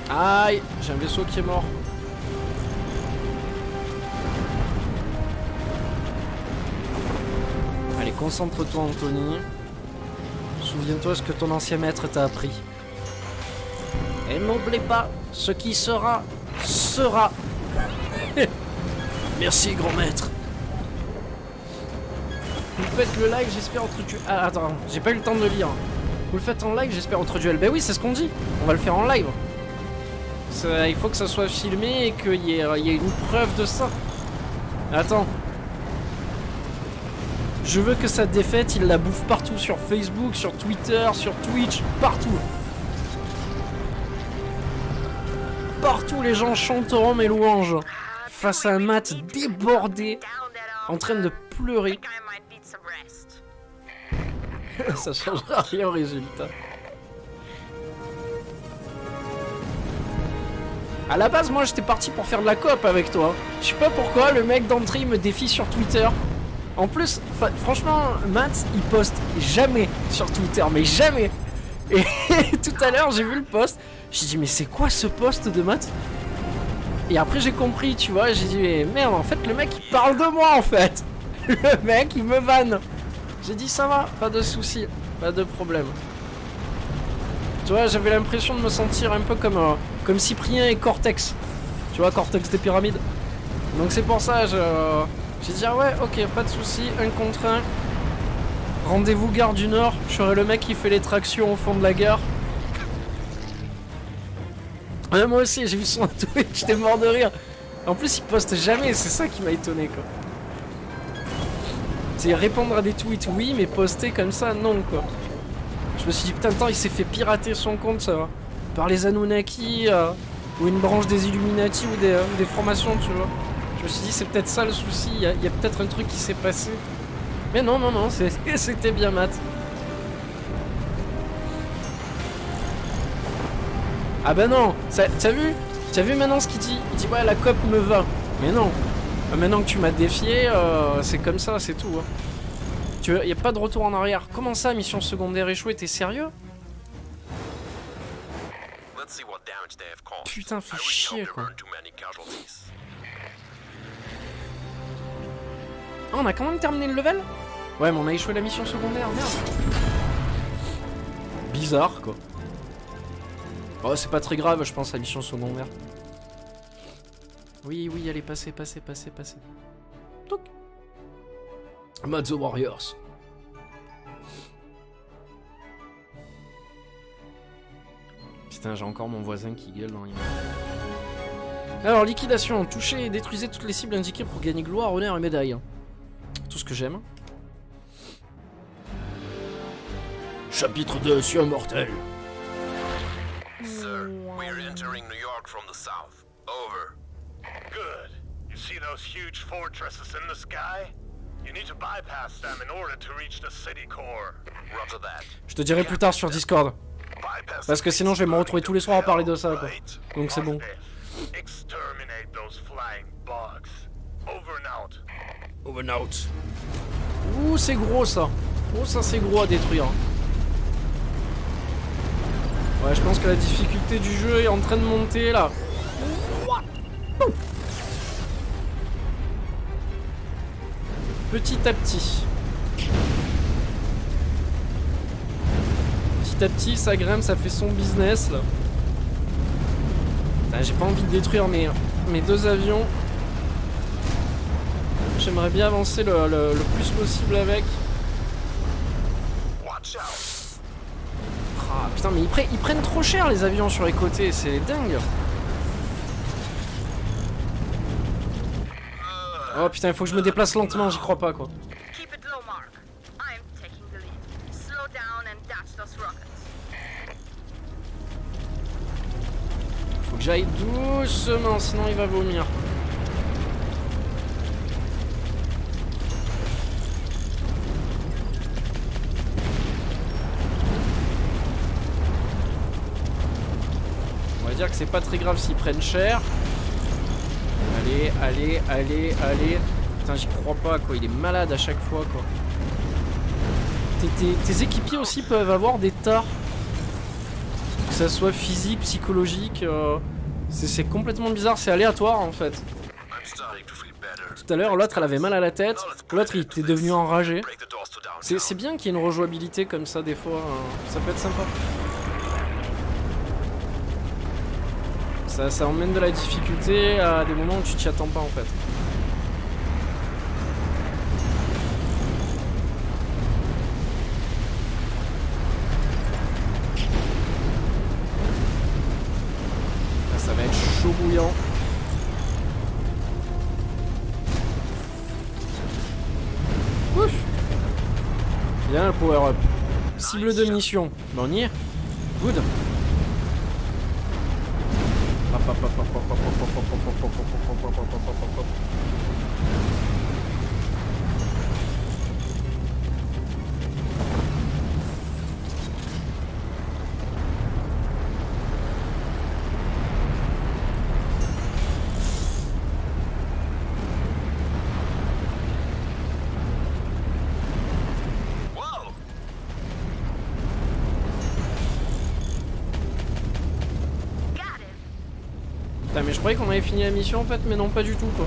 Aïe, j'ai un vaisseau qui est mort. Allez, concentre-toi, Anthony. Souviens-toi ce que ton ancien maître t'a appris. Et n'oublie pas, ce qui sera, sera. Merci, grand maître. Vous faites le live, j'espère, entre duels. Ah, attends, j'ai pas eu le temps de le lire. Vous le faites en live, j'espère, entre duels. Ben oui, c'est ce qu'on dit. On va le faire en live. Il faut que ça soit filmé et qu'il y ait une preuve de ça. Attends. Je veux que sa défaite, il la bouffe partout. Sur Facebook, sur Twitter, sur Twitch, partout. Partout, les gens chanteront mes louanges. Face à un Matt débordé, en train de pleurer. Ça changera rien au résultat. À la base, moi j'étais parti pour faire de la coop avec toi. Je sais pas pourquoi, le mec d'entrée il me défie sur Twitter. En plus, franchement, Matt, il poste jamais sur Twitter, mais jamais. Et tout à l'heure, j'ai vu le post. J'ai dit, mais c'est quoi ce post de Matt? Et après, j'ai compris, tu vois. J'ai dit, mais merde, en fait, le mec, il parle de moi, en fait. Le mec, il me vanne. J'ai dit, ça va, pas de soucis, pas de problème. Tu vois, j'avais l'impression de me sentir un peu comme Cyprien et Cortex. Tu vois, Cortex des pyramides. Donc c'est pour ça, j'ai dit, ah ouais, ok, pas de soucis, 1 contre 1. Rendez-vous gare du Nord, je serai le mec qui fait les tractions au fond de la gare. Ouais, moi aussi, j'ai vu son tweet, j'étais mort de rire. En plus, il poste jamais, c'est ça qui m'a étonné, quoi. C'est répondre à des tweets, oui, mais poster comme ça, non, quoi. Je me suis dit, putain, attends, il s'est fait pirater son compte, ça va. Par les Anunnaki, ou une branche des Illuminati, ou des formations, tu vois. Je me suis dit, c'est peut-être ça le souci, il y a peut-être un truc qui s'est passé. Mais non, c'était bien Matt. Ah bah non, t'as vu maintenant ce qu'il dit? Il dit, ouais, la COP me va. Mais non, maintenant que tu m'as défié, c'est comme ça, c'est tout. Hein. Y a pas de retour en arrière. Comment ça, mission secondaire échouée, t'es sérieux? Putain, fais chier, quoi. Oh, on a quand même terminé le level? Ouais, mais on a échoué la mission secondaire, merde. Bizarre, quoi. Oh, c'est pas très grave, je pense, la mission secondaire. Oui, allez, passez. Toc. Mode The Warriors. Putain, j'ai encore mon voisin qui gueule dans l'image. Alors, liquidation. Touchez et détruisez toutes les cibles indiquées pour gagner gloire, honneur et médaille. Tout ce que j'aime. Chapitre 2, Cieux mortel. Sir, we're entering New York from the south. Over. Good. You see those huge fortresses in the sky? You need to bypass them in order to reach the city core. Roger that. Je te dirai plus tard sur Discord. Parce que sinon je vais me retrouver tous les soirs à parler de ça, quoi. Donc c'est bon. Exterminate those flying bugs. Over and out. Over and out. Ouh, c'est gros ça. Oh, ça c'est gros à détruire. Ouais, je pense que la difficulté du jeu est en train de monter là. Petit à petit. Petit à petit, ça grimpe, ça fait son business là. J'ai pas envie de détruire mes 2 avions. J'aimerais bien avancer le plus possible avec. Ah putain, mais ils prennent trop cher les avions sur les côtés, c'est dingue. Oh putain, il faut que je me déplace lentement, j'y crois pas, quoi. Keep it low, Mark. I'm taking the lead. Slow down and dodge those rockets. Faut que j'aille doucement, sinon il va vomir. On va dire que c'est pas très grave s'ils prennent cher. Allez. Putain, j'y crois pas, quoi. Il est malade à chaque fois, quoi. Tes équipiers aussi peuvent avoir des torts. Que ça soit physique, psychologique. C'est complètement bizarre, c'est aléatoire, en fait. Tout à l'heure, l'autre, elle avait mal à la tête. L'autre, il était devenu enragé. C'est bien qu'il y ait une rejouabilité comme ça, des fois. Ça peut être sympa. Ça emmène de la difficulté à des moments où tu t'y attends pas en fait. Là, ça va être chaud bouillant. Ouf. Bien le power up. Cible de mission. Bon, on y est. Good. Putain, mais je croyais qu'on avait fini la mission en fait, mais non, pas du tout quoi.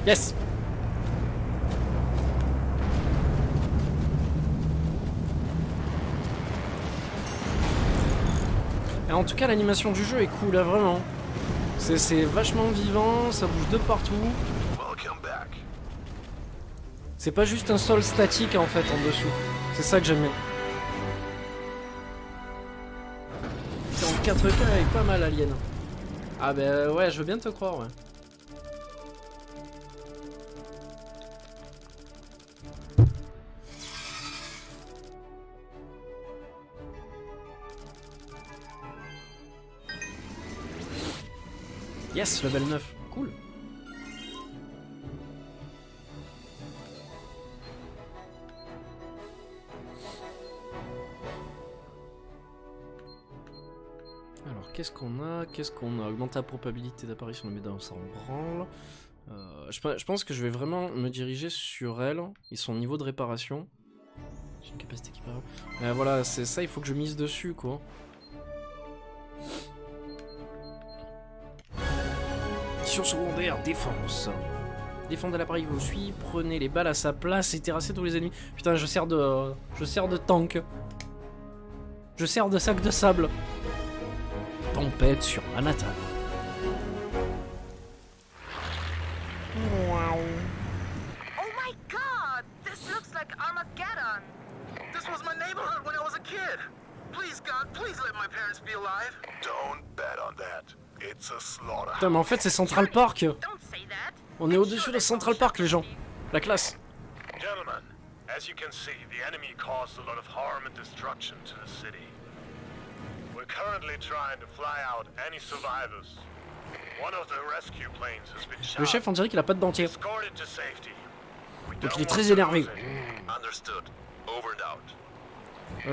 Yes. Et en tout cas, l'animation du jeu est cool, là, vraiment. C'est vachement vivant, ça bouge de partout. Welcome back. C'est pas juste un sol statique en fait en dessous. C'est ça que j'aime bien. C'est en 4K avec pas mal Alien. Ah bah ouais, je veux bien te croire, ouais. Yes, level 9, cool. Alors, qu'est-ce qu'on a? Augmenter la probabilité d'apparition de médailles, on s'en branle. Je pense que je vais vraiment me diriger sur elle et son niveau de réparation. J'ai une capacité qui paraît. Voilà, c'est ça, il faut que je mise dessus, quoi. Mission secondaire, défense. Défendez l'appareil qui vous suit, prenez les balles à sa place et terrassez tous les ennemis. Putain, je sers de tank. Je sers de sac de sable. Tempête sur Manhattan. Oh my god! This looks like Armageddon! This was my neighborhood when I was a kid. Please, God, please let my parents be alive. Don't bet on that. It's a slaughter. Putain, mais en fait, c'est Central Park. Don't say that. On est au-dessus de Central Park, les gens. La classe. Gentlemen, as you can see, the enemy caused a lot of harm and destruction to the city. We're currently trying to fly out any survivors. One of the rescue planes has been shot. Le chef, on dirait qu'il a pas de dentier. Escorted to safety. We Donc don't il est want très to énervé. lose it. Understood. Over and out.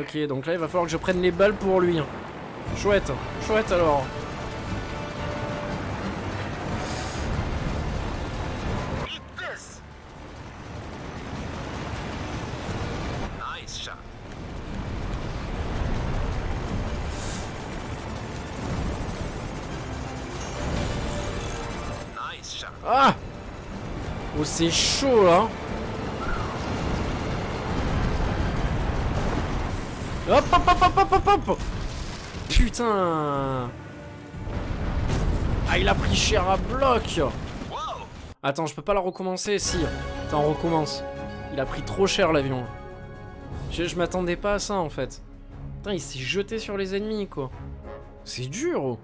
Ok, donc là, il va falloir que je prenne les balles pour lui. Chouette. Chouette, alors. Eat this. Nice shot. Nice shot. Ah! Oh, c'est chaud, là. Hop, hop, hop, hop, hop, hop, hop. Putain. Ah, il a pris cher à bloc. Whoa! Attends, je peux pas la recommencer, si. Attends, on recommence. Il a pris trop cher, l'avion. Je m'attendais pas à ça, en fait. Putain, il s'est jeté sur les ennemis, quoi. C'est dur, oh.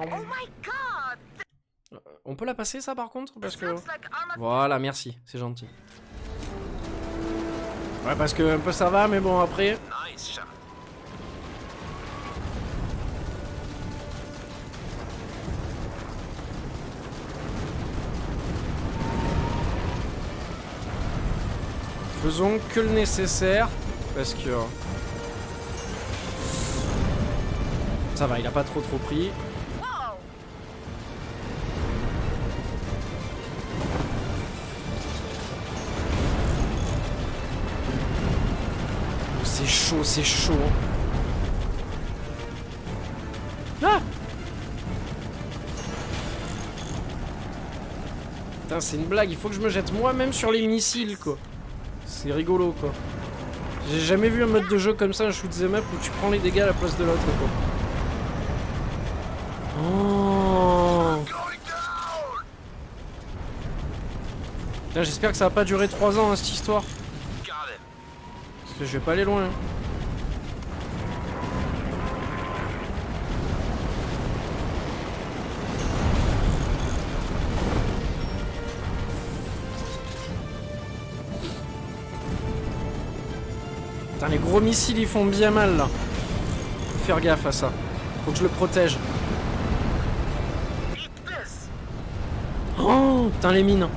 Oh my god! On peut la passer, ça, par contre? Parce This que... looks like Armageddon. Voilà, merci, c'est gentil. Ouais, parce que un peu ça va, mais bon, après... Nice shot. Faisons que le nécessaire, parce que... Ça va, il a pas trop pris. Whoa! C'est chaud, c'est chaud. Ah! Putain, c'est une blague, il faut que je me jette moi-même sur les missiles, quoi. C'est rigolo, quoi. J'ai jamais vu un mode de jeu comme ça, un shoot 'em up, où tu prends les dégâts à la place de l'autre, quoi. Oh! Going down! Putain, j'espère que ça va pas durer 3 ans, hein, cette histoire. Got it. Parce que je vais pas aller loin. Putain, les gros missiles ils font bien mal là. Faut faire gaffe à ça. Faut que je le protège. Eat this. Oh, putain, les mines.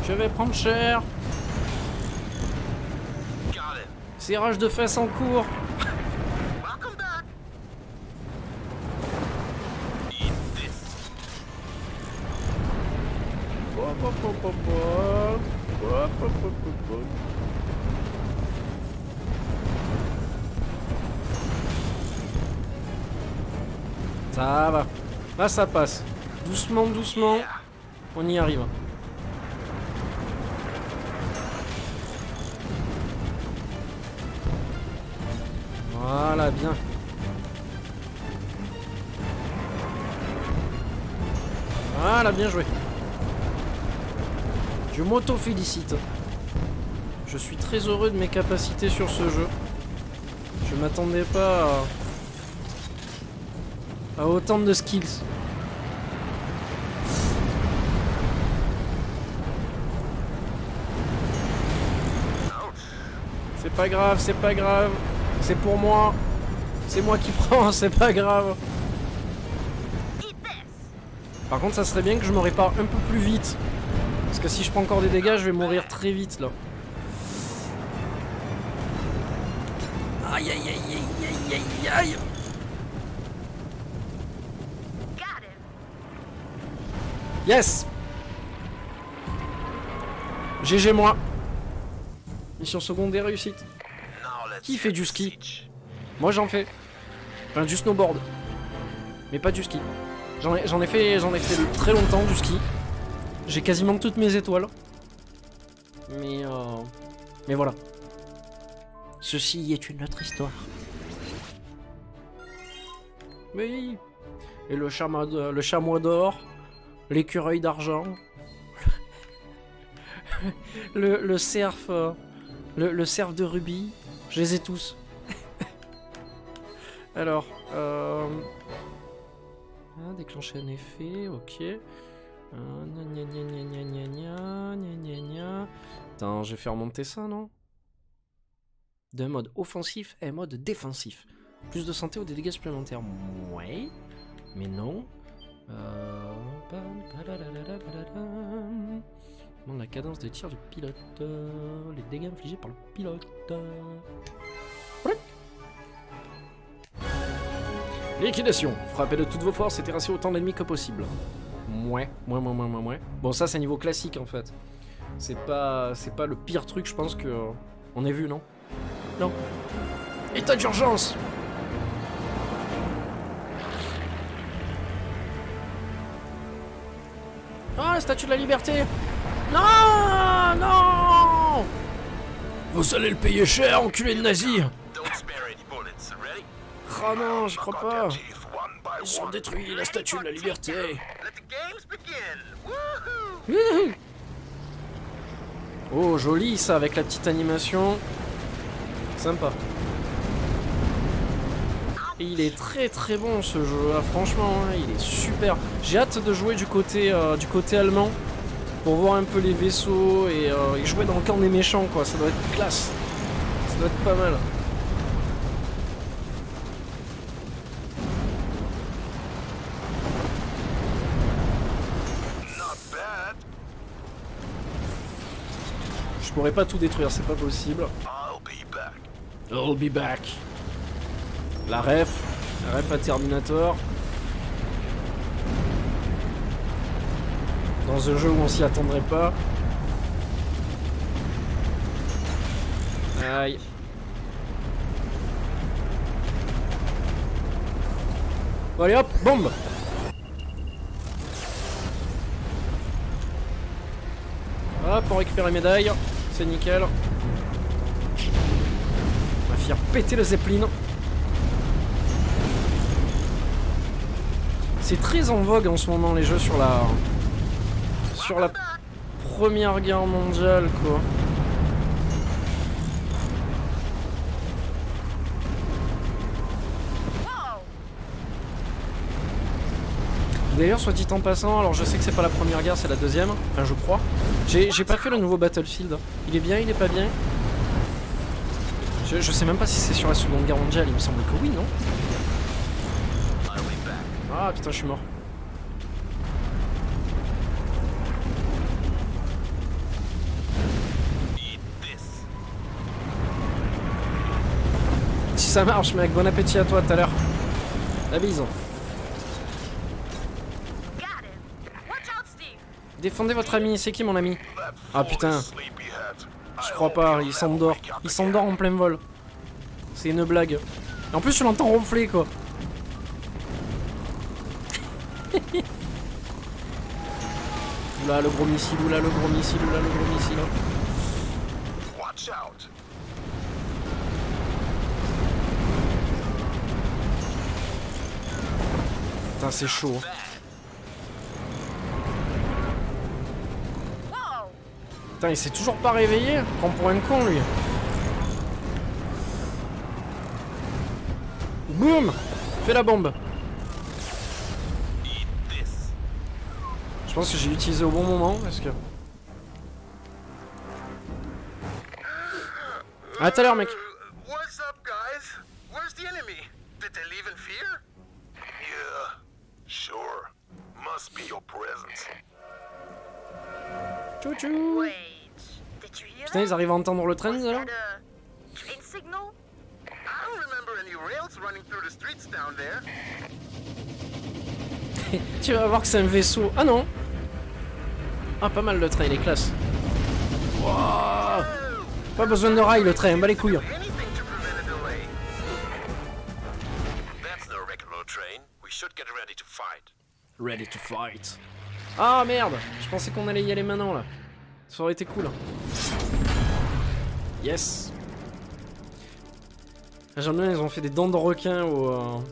Je vais prendre cher. Got it. Serrage de fesses en cours. Welcome back. Eat this. Ça va. Là, ça passe. Doucement, doucement. On y arrive. Voilà, bien. Voilà, bien joué. Je m'auto-félicite. Je suis très heureux de mes capacités sur ce jeu. Je m'attendais pas à autant de skills. C'est pas grave, c'est pas grave. C'est pour moi. C'est moi qui prends, c'est pas grave. Par contre, ça serait bien que je me répare un peu plus vite. Parce que si je prends encore des dégâts, je vais mourir très vite là. Aïe aïe aïe aïe aïe aïe aïe. Yes. GG moi. Mission secondaire réussite. Qui fait du ski? Moi j'en fais. Enfin du snowboard. Mais pas du ski. J'en ai fait très longtemps du ski. J'ai quasiment toutes mes étoiles. Mais voilà. Ceci est une autre histoire. Oui. Et le chamois d'or. L'écureuil d'argent. le cerf. Le cerf de rubis. Je les ai tous. Alors. Déclencher un effet, ok. Attends, je vais faire monter ça, non? D'un mode offensif et un mode défensif. Plus de santé ou des dégâts supplémentaires. Ouais. Mais non. La cadence de tir du pilote. Les dégâts infligés par le pilote. Liquidation. Frappez de toutes vos forces et terrassez autant d'ennemis que possible. Mouais. Bon, ça c'est niveau classique en fait. C'est pas le pire truc, je pense que on ait vu, non? Non. État d'urgence. Ah, la statue de la liberté. Non, non. Vous allez le payer cher, enculé de nazi. Oh non, j'y crois pas. Ils ont détruit la statue de la liberté. Wouhou. Oh, joli ça, avec la petite animation. Sympa. Et il est très très bon ce jeu, là. Franchement, hein, il est super. J'ai hâte de jouer du côté allemand pour voir un peu les vaisseaux et jouer dans le camp des méchants, quoi. Ça doit être classe. Ça doit être pas mal. Je pourrais pas tout détruire, c'est pas possible. I'll be back. La ref à Terminator. Dans un jeu où on s'y attendrait pas. Aïe. Bon, allez hop, bombe. Hop, on récupère les médailles. C'est nickel. On va faire péter le Zeppelin. C'est très en vogue en ce moment les jeux sur la Première Guerre mondiale, quoi. D'ailleurs, soit dit en passant, alors je sais que c'est pas la première guerre, c'est la deuxième, enfin je crois. J'ai pas fait le nouveau Battlefield. Il est bien, il est pas bien? Je sais même pas si c'est sur la Seconde Guerre mondiale, il me semble que oui, non? Ah putain, je suis mort. Si ça marche, mec, bon appétit à toi tout à l'heure. La bise. Défendez votre ami, c'est qui mon ami? That Ah foolish putain, sleepyhead. je I crois hope pas, he'll il s'endort. never wake up Il again. s'endort en plein vol. C'est une blague. Et en plus, je l'entends ronfler quoi. Oula, le gros missile, oula, le gros missile, oula, le gros missile. Watch out. Putain, c'est chaud. Whoa! Putain, il s'est toujours pas réveillé. Prends pour un con lui. Boum! Fais la bombe. Eat this. Je pense que j'ai utilisé au bon moment parce que. À tout à l'heure, mec. What's up, guys? Where's the enemy? Did they leave in fear? Yeah, sure. Must be your presence. Chouchou. Wait, did you hear Putain, that? ils arrivent à entendre le train, Was alors? that a train signal? I don't remember any rails running through the streets down there. Tu vas voir que c'est un vaisseau. Ah non. Ah, pas mal le train, il est classe. Wouah. Pas besoin de rail le train, bat les couilles. Anything to prevent a delay. That's no regular train. We should get ready to fight. Ready to fight. Ah merde, je pensais qu'on allait y aller maintenant là. Ça aurait été cool. Yes. J'aime bien, ils ont fait des dents de requin au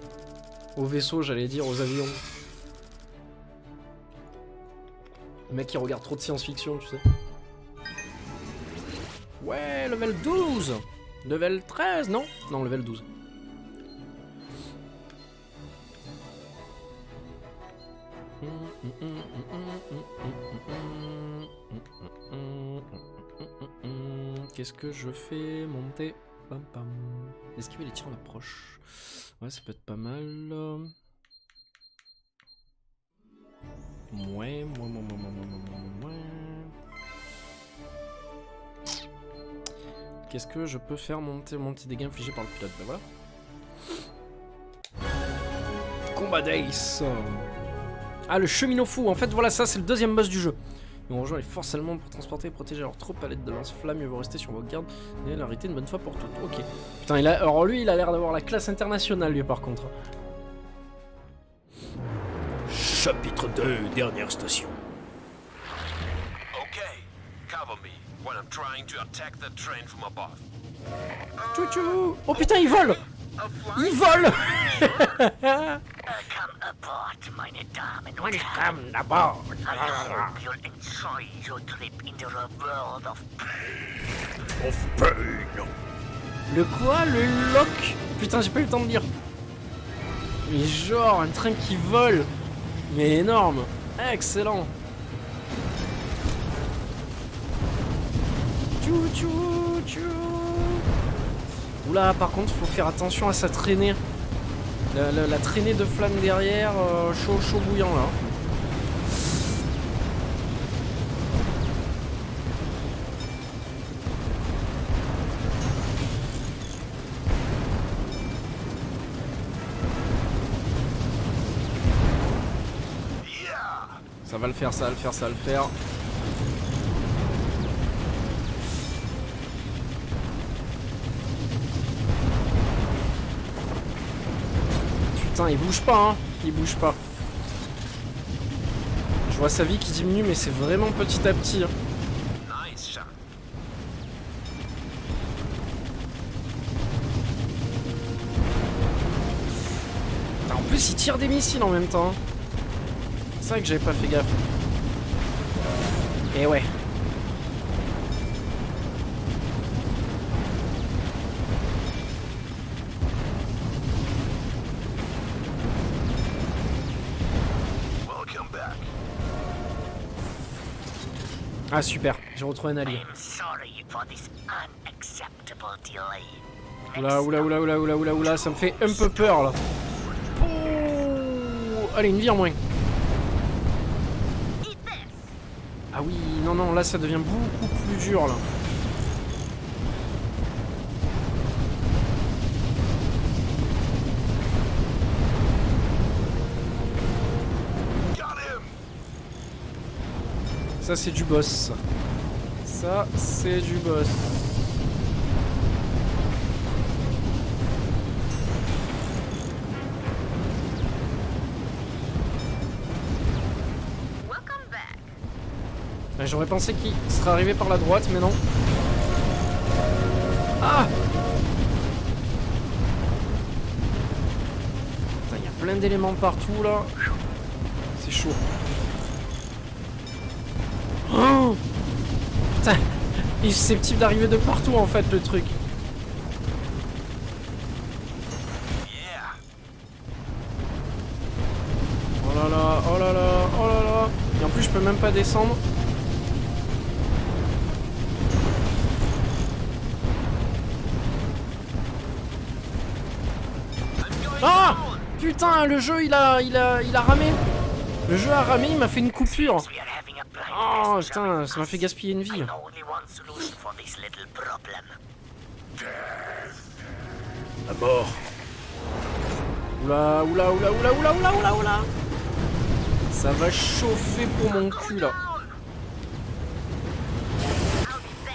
vaisseau, j'allais dire, aux avions. Le mec qui regarde trop de science-fiction, tu sais. Ouais, level 12. Level 13, non? Non, level 12. Qu'est-ce que je fais monter? Pam pam. Esquiver les tirs en approche. Ouais, ça peut être pas mal. Ouais. Qu'est-ce que je peux faire monter des dégâts infligés par le pilote? Bah voilà. Combat d'Ace. Ah, le cheminot fou. En fait, voilà, ça, c'est le deuxième boss du jeu. Ils vont rejoindre les forces allemandes pour transporter et protéger leurs troupes à l'aide de lance-flammes. Mieux vaut rester sur vos gardes et l'arrêter une bonne fois pour toutes. Ok. Putain, alors lui, il a l'air d'avoir la classe internationale, lui, par contre. Chapitre 2, dernière station. Okay, cover me when I'm trying to attack that train from above. Chouchou. Oh putain, il vole. A flying Il vole. Come aboard, meine Damen und Welcome aboard. I hope you'll enjoy your trip into the world of Of pain. Le quoi? Le lock? Putain, j'ai pas eu le temps de lire. Mais genre, un train qui vole. Mais énorme. Excellent. Tchou tchou tchou. Oula, par contre, faut faire attention à sa traînée. La traînée de flammes derrière, chaud bouillant là. Ça va le faire, ça va le faire, ça va le faire. Putain, il bouge pas, hein. Il bouge pas. Je vois sa vie qui diminue, mais c'est vraiment petit à petit. Hein. nice shot. En plus, il tire des missiles en même temps. Hein. C'est vrai que j'avais pas fait gaffe. Et ouais. Welcome back. Ah super, j'ai retrouvé un allié. I'm sorry for this unacceptable delay. Oula, ça me fait un peu peur là. Oh, allez, une vie en moins. Eat this! Ah oui, non, là ça devient beaucoup plus dur là. Got him. Ça, c'est du boss. Ça, c'est du boss. Welcome back. Ouais, j'aurais pensé qu'il serait arrivé par la droite, mais non. Ah! Putain, il y a plein d'éléments partout, là. C'est chaud. Oh! Putain, il est susceptible d'arriver de partout en fait le truc. Oh là là, oh là là, oh là là. Et en plus je peux même pas descendre. Ah! Putain, le jeu il a ramé. Le jeu a ramé, il m'a fait une coupure. We are having a blind Oh test putain, survey ça m'a fait gaspiller une vie. I know only one solution for this little problem. La mort. Oula, oula, oula, oula, oula, oula, oula, oula. Ça va chauffer pour mon cul là.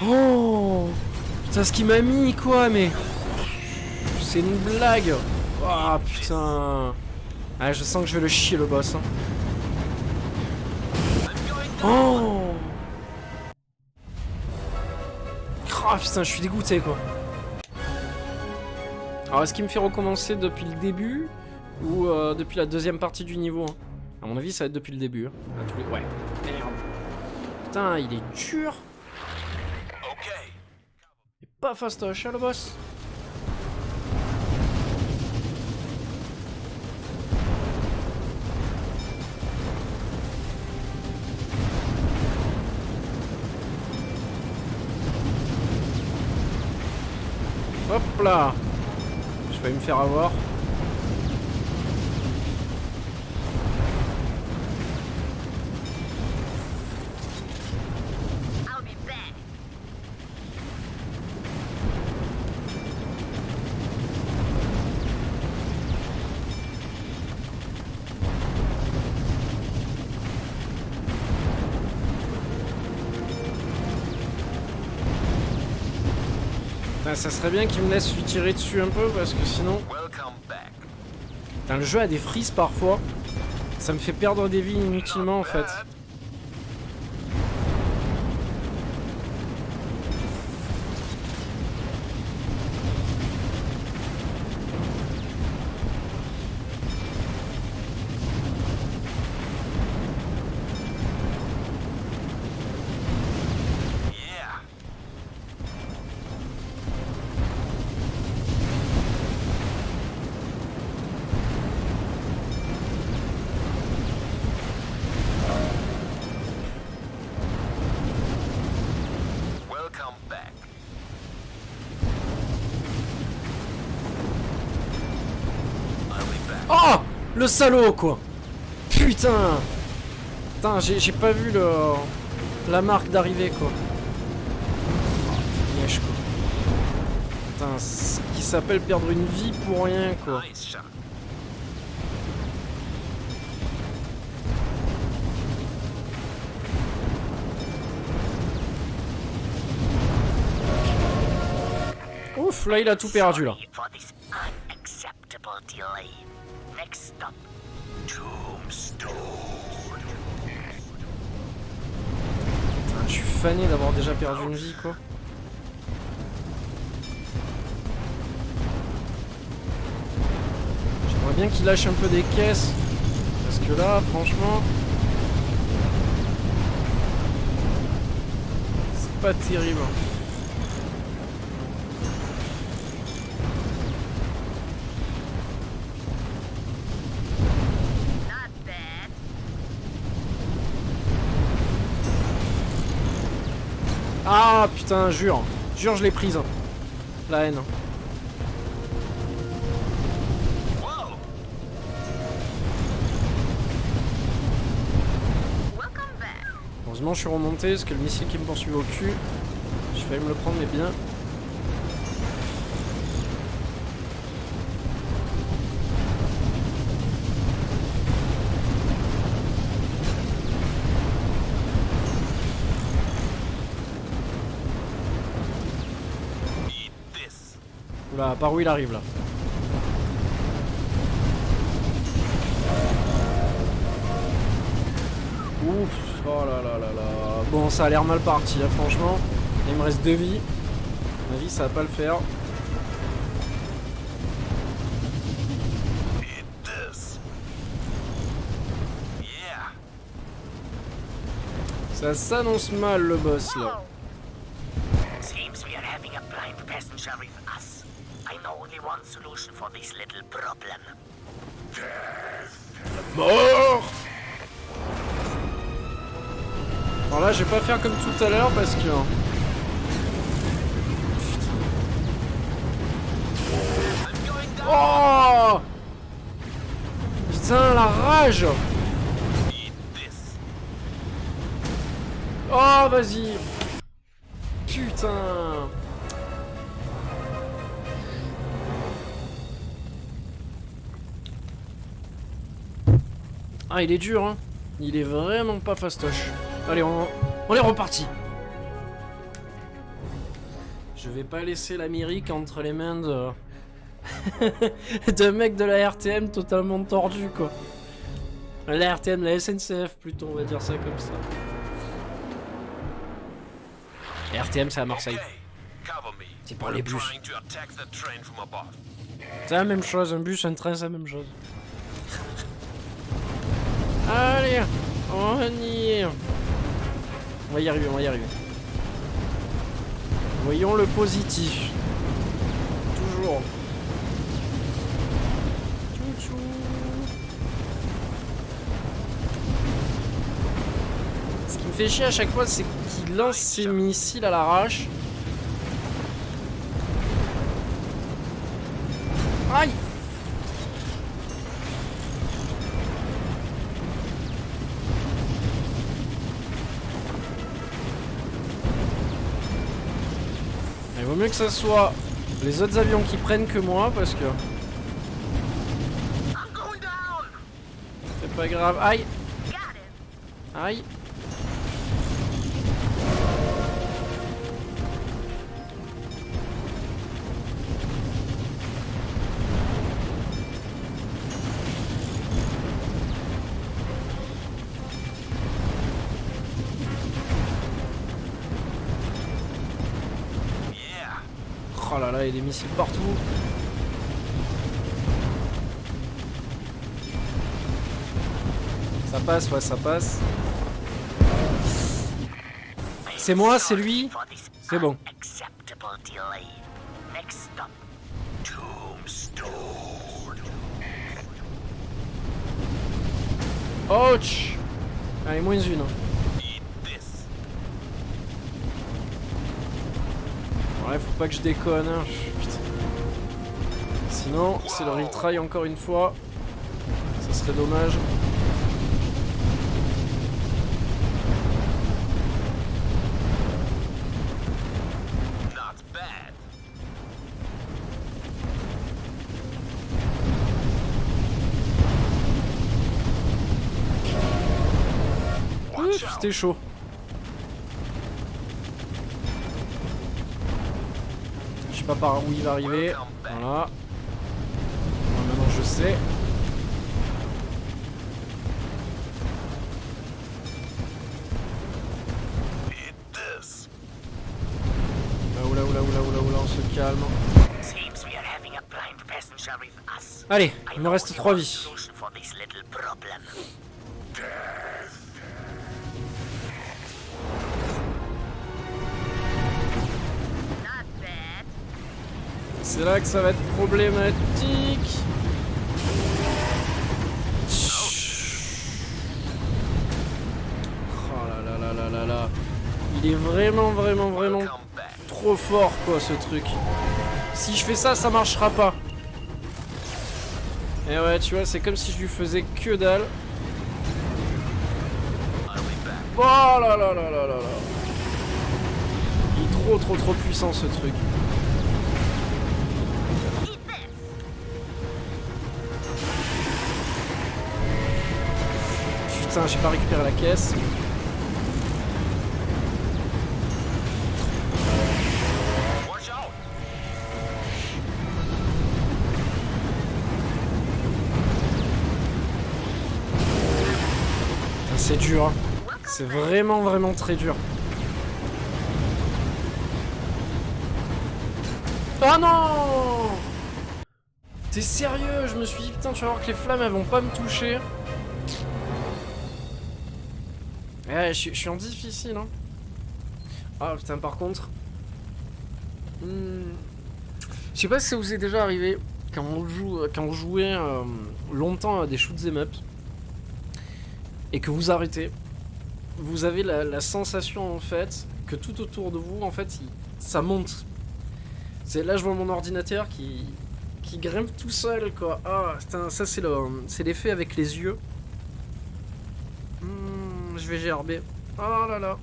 Oh putain, ce qu'il m'a mis quoi, mais... C'est une blague. Oh putain. Ah, je sens que je vais le chier le boss. Hein. Oh. Oh putain, je suis dégoûté quoi. Alors est-ce qu'il me fait recommencer depuis le début ou depuis la deuxième partie du niveau hein. À mon avis ça va être depuis le début hein. À tous les... Ouais. Merde. Putain, il est dur. Il est pas fastoche hein, le boss. Hop là. Je vais me faire avoir. I'll be back. Putain, ça serait bien qu'il me laisse lui tirer dessus un peu parce que sinon... Putain, le jeu a des frises parfois. Ça me fait perdre des vies inutilement en fait. Oh! Le salaud quoi! Putain! Putain, j'ai pas vu la marque d'arrivée quoi. Oh, nièche, quoi. Putain, ce qui s'appelle perdre une vie pour rien quoi. Ouf, là il a tout perdu là. Sorry for this unacceptable delay. Next stop, Tombstone. Putain, je suis fané d'avoir déjà perdu une vie quoi. J'aimerais bien qu'il lâche un peu des caisses. Parce que là, franchement... C'est pas terrible. Not bad. Ah putain, jure. Jure, je l'ai prise. La haine. Welcome back. Heureusement, je suis remonté parce que le missile qui me poursuivait au cul, je vais me le prendre, mais bien. Là, par où il arrive là. Ouf, oh là là là là. Bon, ça a l'air mal parti, hein, franchement. Il me reste 2 vies. Ma vie, ça va pas le faire. Ça s'annonce mal le boss là. Seems we are having a blind passenger with us. I know only one solution for this little problem. Mort. Alors là, je vais pas faire comme tout à l'heure parce que... Oh putain, la rage. Oh, vas-y. Putain. Ah, il est dur, hein. Il est vraiment pas fastoche. Allez, on est reparti. Je vais pas laisser l'Amérique entre les mains de... de mecs de la RTM totalement tordus, quoi. La RTM, la SNCF, plutôt, on va dire ça comme ça. RTM, c'est à Marseille. C'est pas les bus. C'est la même chose, un bus, un train, c'est la même chose. Allez, on y est. On va y arriver, on va y arriver. Voyons le positif. Toujours. Tchou-tchou. Ce qui me fait chier à chaque fois, c'est qu'il lance ses missiles à l'arrache. Aïe! Il vaut mieux que ça soit les autres avions qui prennent que moi parce que... C'est pas grave. Aïe! Aïe! Oh là là, il y a des missiles partout. Ça passe, ouais, ça passe. C'est moi, c'est lui. C'est bon. Ouch. Allez, moins une. Ouais, faut pas que je déconne, hein. Putain. Sinon, c'est le retry encore une fois. Ça serait dommage. Ouf, c'était chaud. Je sais pas par où il va arriver. Voilà. Bon, maintenant je sais. Oula, oula, oula, oula, oula, on se calme. Allez, il me reste 3 vies. C'est là que ça va être problématique. Oh là là là là là là. Il est vraiment, vraiment, vraiment trop fort, quoi, ce truc. Si je fais ça, ça marchera pas. Et ouais, tu vois, c'est comme si je lui faisais que dalle. Oh là là là là là là. Il est trop, trop, trop puissant, ce truc. Putain, j'ai pas récupéré la caisse. C'est dur. Hein. C'est vraiment, vraiment très dur. Oh non! T'es sérieux? Je me suis dit, putain, tu vas voir que les flammes, elles vont pas me toucher. Ouais, je suis en difficile, hein. Ah, putain, par contre... Je sais pas si ça vous est déjà arrivé, quand on jouait longtemps à des shoot'em up, et que vous arrêtez, vous avez la sensation, en fait, que tout autour de vous, en fait, ça monte. C'est là, je vois mon ordinateur qui grimpe tout seul, quoi. Ah, putain, ça, c'est l'effet avec les yeux. Je vais gerber. Oh là là.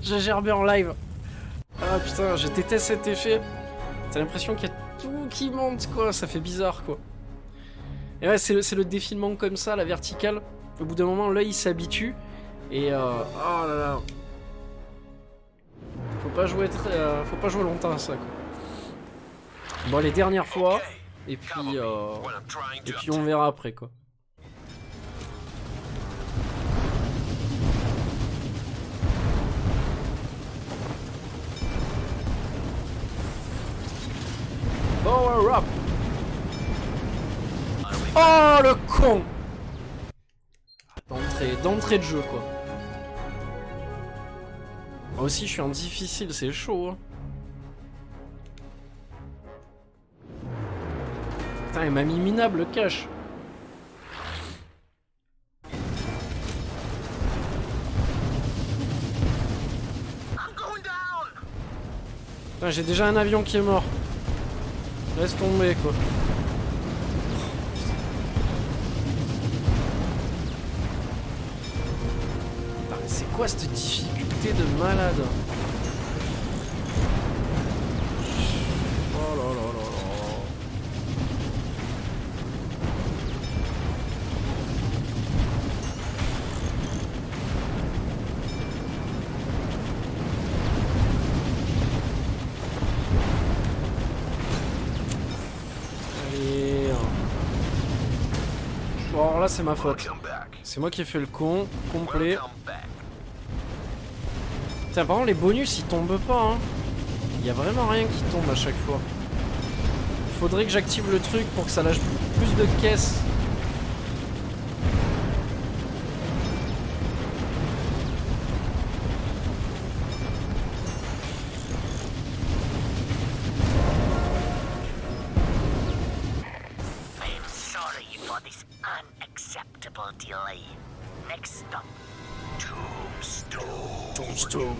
J'ai gerbé en live. Ah putain, je déteste cet effet. T'as l'impression qu'il y a tout qui monte, quoi. Ça fait bizarre, quoi. Et ouais, c'est le défilement comme ça, la verticale. Au bout d'un moment, l'œil il s'habitue. Et oh là là. Faut pas jouer longtemps à ça, quoi. Bon, les dernières fois. Et puis on verra après, quoi. Power up. Oh le con. D'entrée de jeu, quoi. Moi aussi je suis en difficile, c'est chaud, hein. Putain, il m'a mis minable le cache. Putain, j'ai déjà un avion qui est mort. Laisse tomber, quoi. Putain, mais c'est quoi cette difficulté de malade? Oh là là là là. Alors là c'est ma faute. C'est moi qui ai fait le con, complet. Putain, par contre les bonus ils tombent pas, hein. Il y a vraiment rien qui tombe à chaque fois. Il faudrait que j'active le truc pour que ça lâche plus de caisses. Delay. Next stop, Tombstone. Tombstone.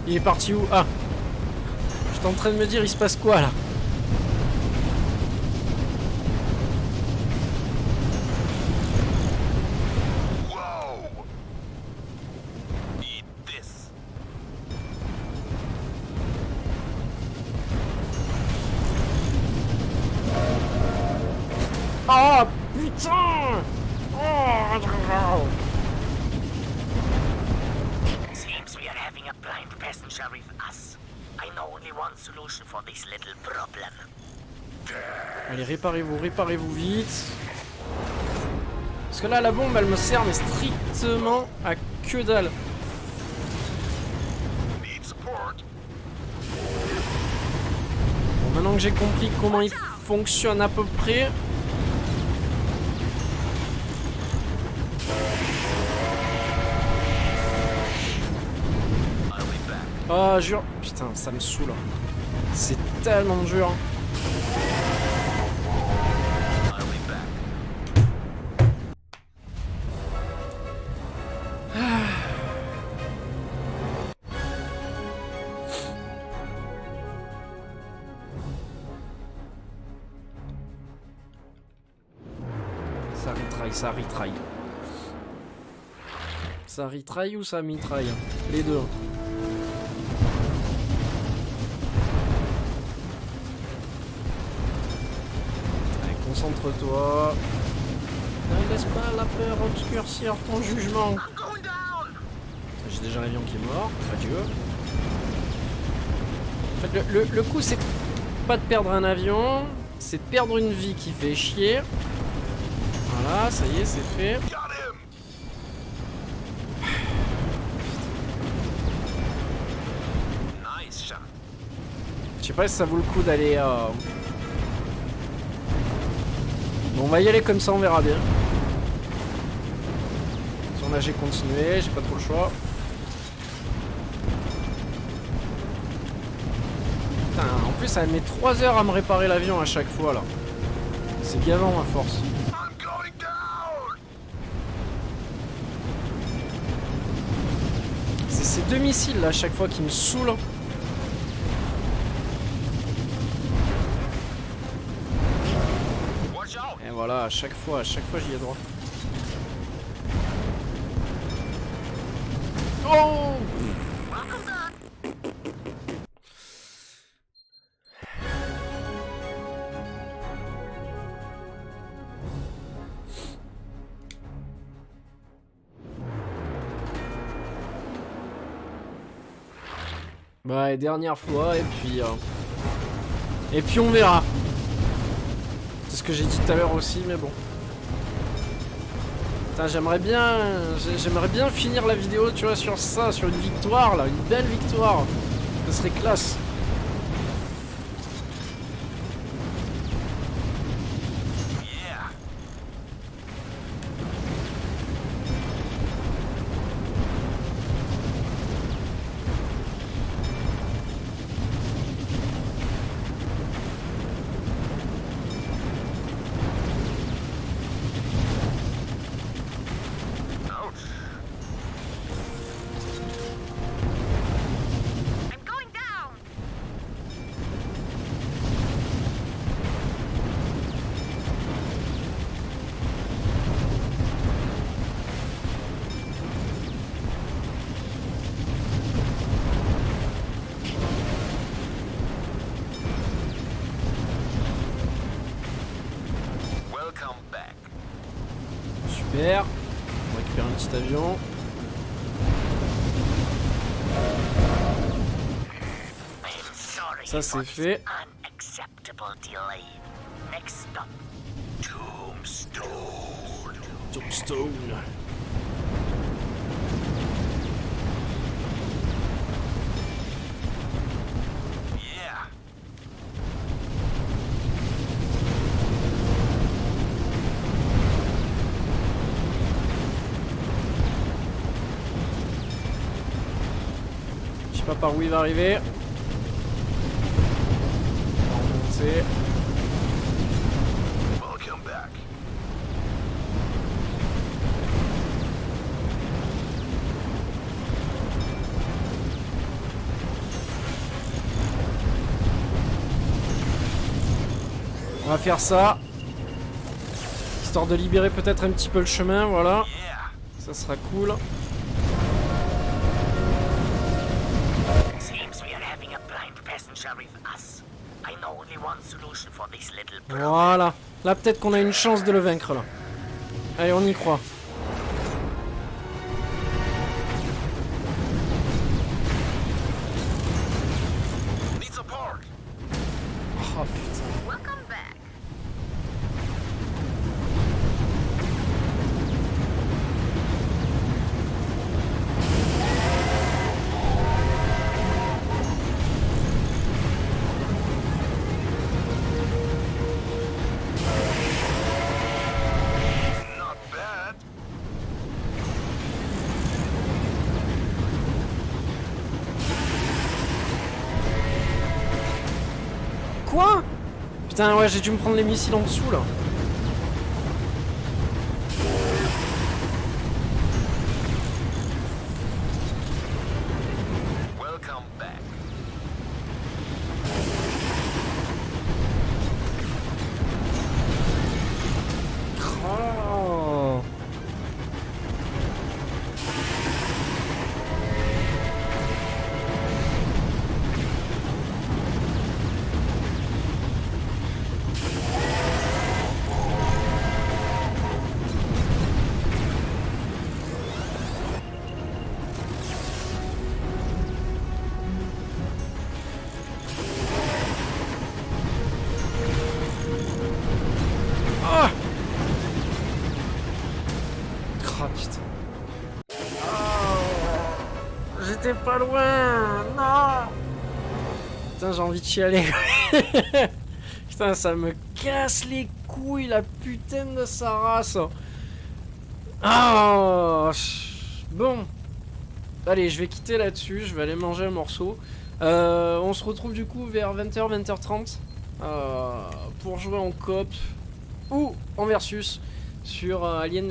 Il est parti où? Ah, j'étais en train de me dire il se passe quoi là? Oh putain! Oh! Seems we are having a blind passenger with us. I know only one solution for this little problem. Allez, réparez-vous vite. Parce que là, la bombe, elle me sert mais strictement à que dalle. Bon, maintenant que j'ai compris comment il fonctionne à peu près. Oh, jure. Putain, ça me saoule. C'est tellement dur. Ça retraille. Ça retraille ou ça mitraille? Les deux. Allez, concentre-toi. Ne laisse pas la peur obscurcir ton jugement. J'ai déjà un avion qui est mort. Adieu. En fait, le coup, c'est pas de perdre un avion, c'est de perdre une vie qui fait chier. Voilà, ça y est, c'est fait. Nice shot. Je sais pas si ça vaut le coup d'aller... Bon, on va y aller comme ça, on verra bien. Sur là, j'ai continué, j'ai pas trop le choix. Putain, en plus, ça met 3 heures à me réparer l'avion à chaque fois, là. C'est gavant, à force. C'est ces deux missiles, là, à chaque fois, qui me saoulent. Et voilà, à chaque fois j'y ai droit. Oh! Bah, et dernière fois, et puis on verra. C'est ce que j'ai dit tout à l'heure aussi, mais bon. Putain, j'aimerais bien finir la vidéo, tu vois, sur ça, sur une victoire, là, une belle victoire. Ce serait classe. Super. On récupère un petit avion. Ça c'est fait. Tombstone. Je sais pas par où il va arriver. On va remonter. On va faire ça. Histoire de libérer peut-être un petit peu le chemin, voilà. Ça sera cool. Voilà. Là, peut-être qu'on a une chance de le vaincre, là. Allez, on y croit. Oh, putain. Quoi? Putain, ouais, j'ai dû me prendre les missiles en dessous, là. Oh. J'étais pas loin. Non. Putain, j'ai envie de chialer. Putain, ça me casse les couilles, la putain de sa race. Ah. Bon. Allez, je vais quitter là-dessus. Je vais aller manger un morceau. On se retrouve du coup vers 20h, 20h30 pour jouer en coop ou en versus sur Alien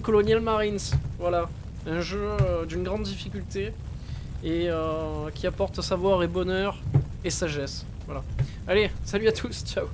Colonial Marines. Voilà, un jeu d'une grande difficulté et qui apporte savoir et bonheur et sagesse. Voilà. Allez, salut à tous, ciao.